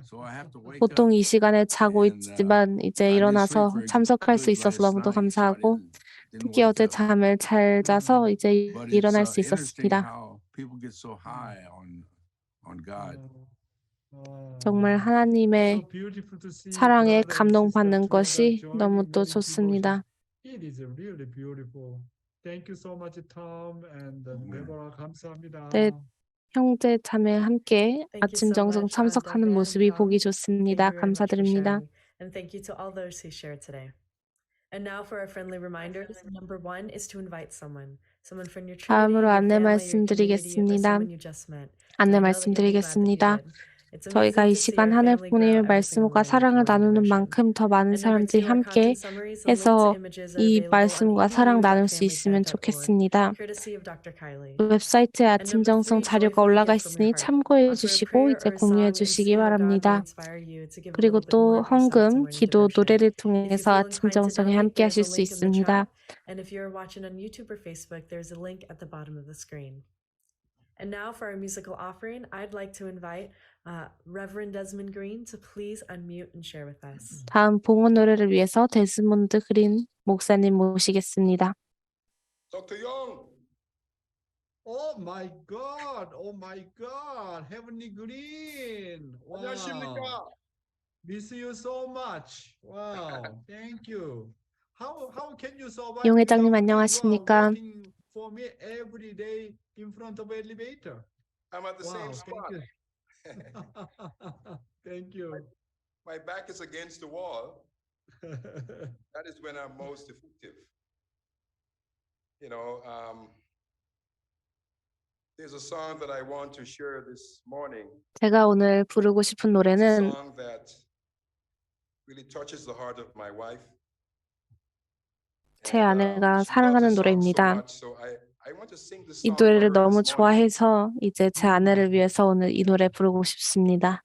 So I have to wake up. 보통 이 시간에 자고 and, 있지만 이제 I didn't 일어나서 sleep very 참석할 수 good 있어서 last 너무도 night, so I 감사하고 didn't 특히 wake 어제 up. 잠을 잘 자서 이제 But it's 일어날 수 interesting 있었습니다. how people get so high on God. 정말 하나님의 So beautiful to see 사랑에 brother and sister 감동받는 together 것이 joining 너무 또 in 좋습니다. devotion. It is really beautiful. Thank you so much, Tom and Deborah. 감사합니다. 네, 형제 자매 함께 Thank you 아침 so 정성 much, 참석하는 Deborah and 모습이 Tom. 보기 Thank 좋습니다. you very much for 감사드립니다. sharing. And thank you to all those who shared today. And now for our friendly reminders. Number 1 is to invite someone from your Trinity, 다음으로 your 안내 family, your community, or 말씀드리겠습니다. someone you just met. 안내 I know that you'll be glad that you 말씀드리겠습니다. did. It's 저희가 amazing 이 to see 시간 our 하늘 family 부모님의 grow every single 말씀과 morning with 사랑을 morning 나누는 devotion. 만큼 더 많은 And number 사람들이 2, our 함께 content summaries and links to 해서 images are 이 available on 말씀과 사랑 나눌 수 있으면 edu.familyparented.org, 좋겠습니다. courtesy of Dr. Kylie. 웹사이트에 And 아침 number 정성 3, 자료가 joyfully 올라가 give from your 있으니 heart. 참고해 Offer a 주시고 prayer 이제 or a 공유해 song and 주시기 see how God may 바랍니다. inspire you to give a 그리고 little bit more 또 of yourself to 헌금, morning 기도, devotion. 노래를 If you 통해서 feel 아침 inclined to 정성에 donate, 함께 there's 하실 a 수 link in the 있습니다. chat. And if you're watching on YouTube or Facebook, there's a link at the bottom of the screen. And now for our musical offering, I'd like to invite Reverend Desmond Green to please unmute and share with us. 다음 봉헌 노래를 위해서 데스몬드 그린 목사님 모시겠습니다. Dr. Young. Oh my God! Oh my God! Heavenly Green! Wow! 안녕하십니까? Miss you so much. Wow! Thank you. How can you survive 용 회장님 without me? You are 안녕하십니까? working for me every day in front of elevator. I'm at the Wow! same spot. Thank you. My back is against the wall. That is when I'm most effective. You know, there's a song that I want to share this morning. 제가 오늘 부르고 싶은 It's a 노래는 song that really touches the heart of my wife. 제 아내가 사랑하는 노래입니다. So I want to sing this 이 song for 노래를 her 너무 this morning 좋아해서 이제 제 아내를 위해서 오늘 이 노래 부르고 싶습니다.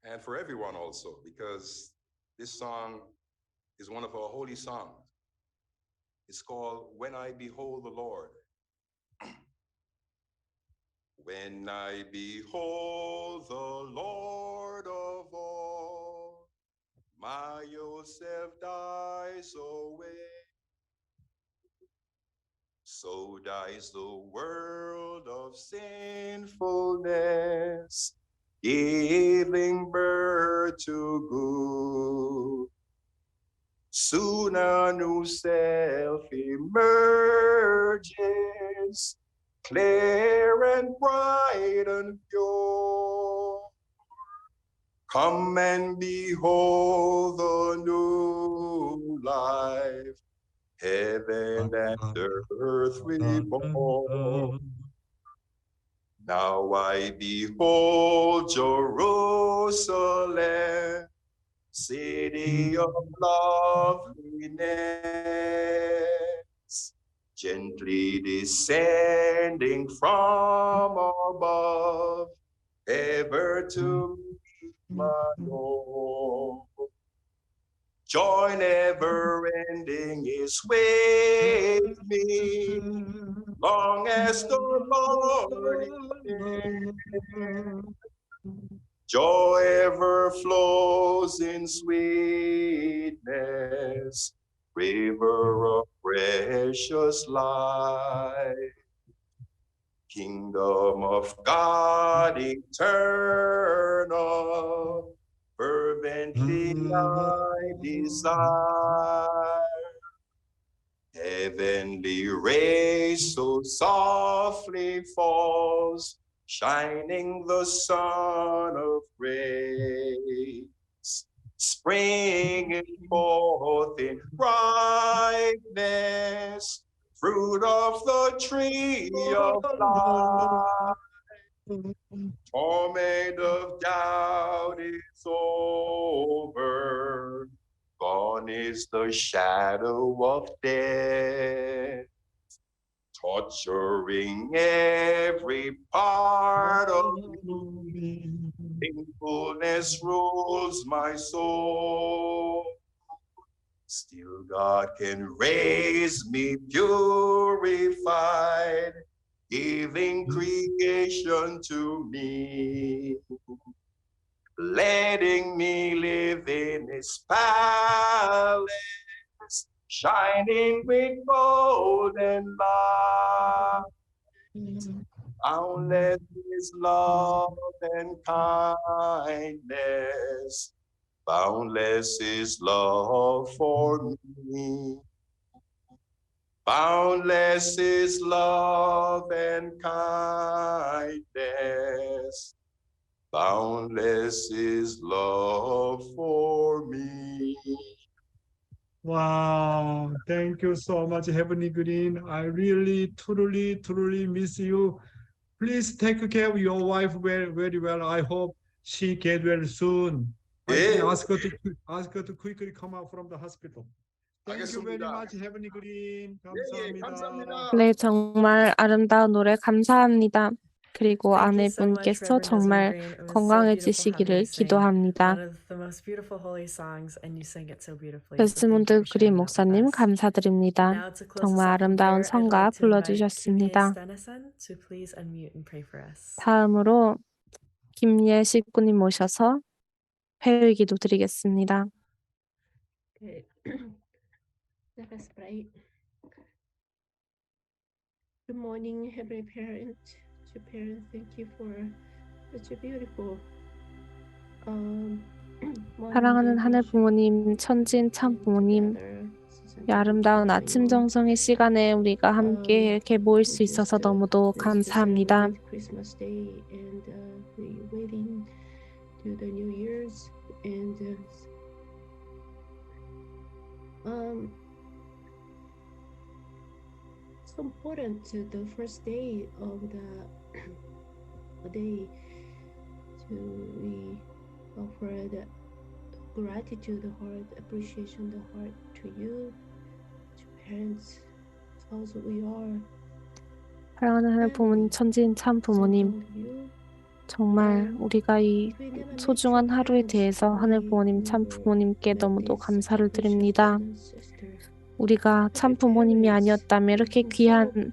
and for everyone also, because this song is one of our holy songs. It's called When I Behold the Lord. When I behold the Lord of all, my old self dies away. So dies the world of sinfulness, giving birth to good. Soon a new self emerges, clear and bright and pure. Come and behold the new life, heaven and earth reborn. Now I behold Jerusalem, city of loveliness, gently descending from above, ever to meet my Lord. Joy never ending is with me, long as the Lord is. Joy ever flows in sweetness, river of precious light. Kingdom of God eternal, fervently I desire. Heavenly rays so softly falls, shining the sun of grace, springing forth in brightness, fruit of the tree of life. Torment of doubt is over, gone is the shadow of death, torturing every part of me. Thankfulness rules my soul. Still God can raise me purified, giving creation to me, letting me live in His palace, shining with golden light. Boundless is love and kindness, boundless is love for me. Boundless is love and kindness, boundless is love for me. Wow, thank you so much, Heavenly Green. I really, truly miss you. Please take care of your wife very well. I hope she get well soon. Yeah. Ask her to quickly come out from the hospital. Thank you very 알겠습니다. much, Heavenly Green. 예, 감사합니다. 감사합니다. 네, 정말 아름다운 노래 감사합니다. 그리고 Thank you so much, 아내분께서 Reverend Desmond 정말 Green. It was so beautiful having 건강해지시기를 you sing 기도합니다. one of the most beautiful holy songs, and you sang it so beautifully. So thank you 데스몬드 for 그린 sharing that with 목사님 us. 감사드립니다. Now to close us 정말 up in 아름다운 prayer, I'd 성가 like to invite Kyrie 불러주셨습니다. Stenesan to please unmute and pray for us. 다음으로 김예 식구님 모셔서 회의 기도 드리겠습니다. Okay. Let us pray. Good morning, Heavenly Parent. To parents, thank you for such a beautiful 사랑하는 하늘 부모님, 천진 참 부모님, 이 아름다운 아침 정성의 시간에 우리가 함께 이렇게 모일 수 있어서 너무도 감사합니다. Christmas Day and we waiting to the New Year's and it's important to the first day of the day to we offer the gratitude heart, appreciation the heart to you, to parents, as we are. 사랑하는 하늘 부모님, 천진 참 부모님, 정말 우리가 이 소중한 하루에 대해서 하늘 부모님, 참 부모님께 너무도 감사를 드립니다. 우리가 참 부모님이 아니었다면 이렇게 귀한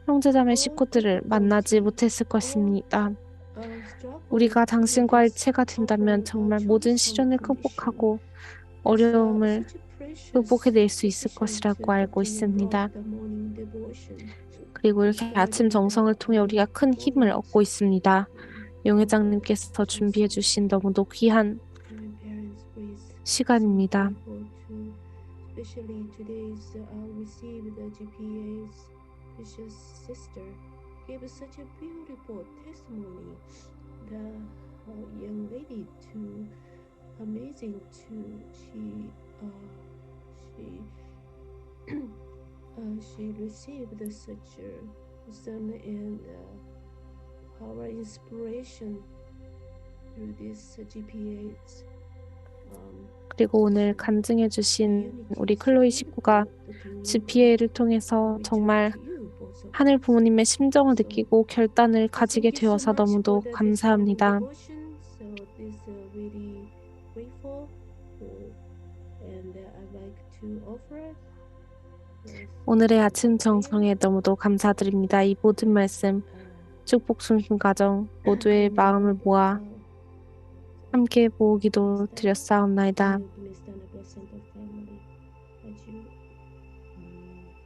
형제자매 식구들을 만나지 못했을 것입니다. 우리가 당신과 일체가 된다면 정말 모든 시련을 극복하고 어려움을 극복해낼 수 있을 것이라고 알고 있습니다. 그리고 이렇게 아침 정성을 통해 우리가 큰 힘을 얻고 있습니다. 용 회장님께서 준비해 주신 너무도 귀한 시간입니다. Especially today's received the GPA's precious sister gave us such a beautiful testimony. The young lady too amazing too. She received such a son and power inspiration through this GPA's. 그리고 오늘 간증해 주신 우리 클로이 식구가 GPA를 통해서 정말 하늘 부모님의 심정을 느끼고 결단을 가지게 되어서 너무도 감사합니다. 오늘의 아침 정성에 너무도 감사드립니다. 이 모든 말씀, 축복 순신 가정 모두의 마음을 모아 함께 모으기도 드렸사옵나이다.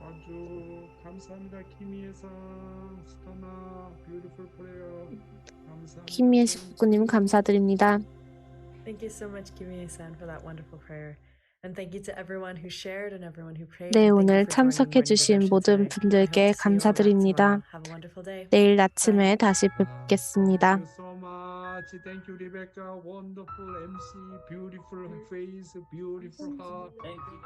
아주 감사합니다. 김희애상 스타나 beautiful prayer. 감사합니다. 김희애 식구님 감사드립니다. Thank you so much, Kimie-san, for that wonderful prayer. And thank you to everyone who shared and everyone who prayed. 네, And thank you 오늘 for joining 참석해 Morning 주신 Devotion 모든 today. I hope 분들께 to see you all back 감사드립니다. tomorrow. Have a wonderful day. 내일 아침에 다시 뵙겠습니다. Thank you so much. Thank you, Rebecca. Wonderful MC, beautiful face, beautiful heart. Thank you.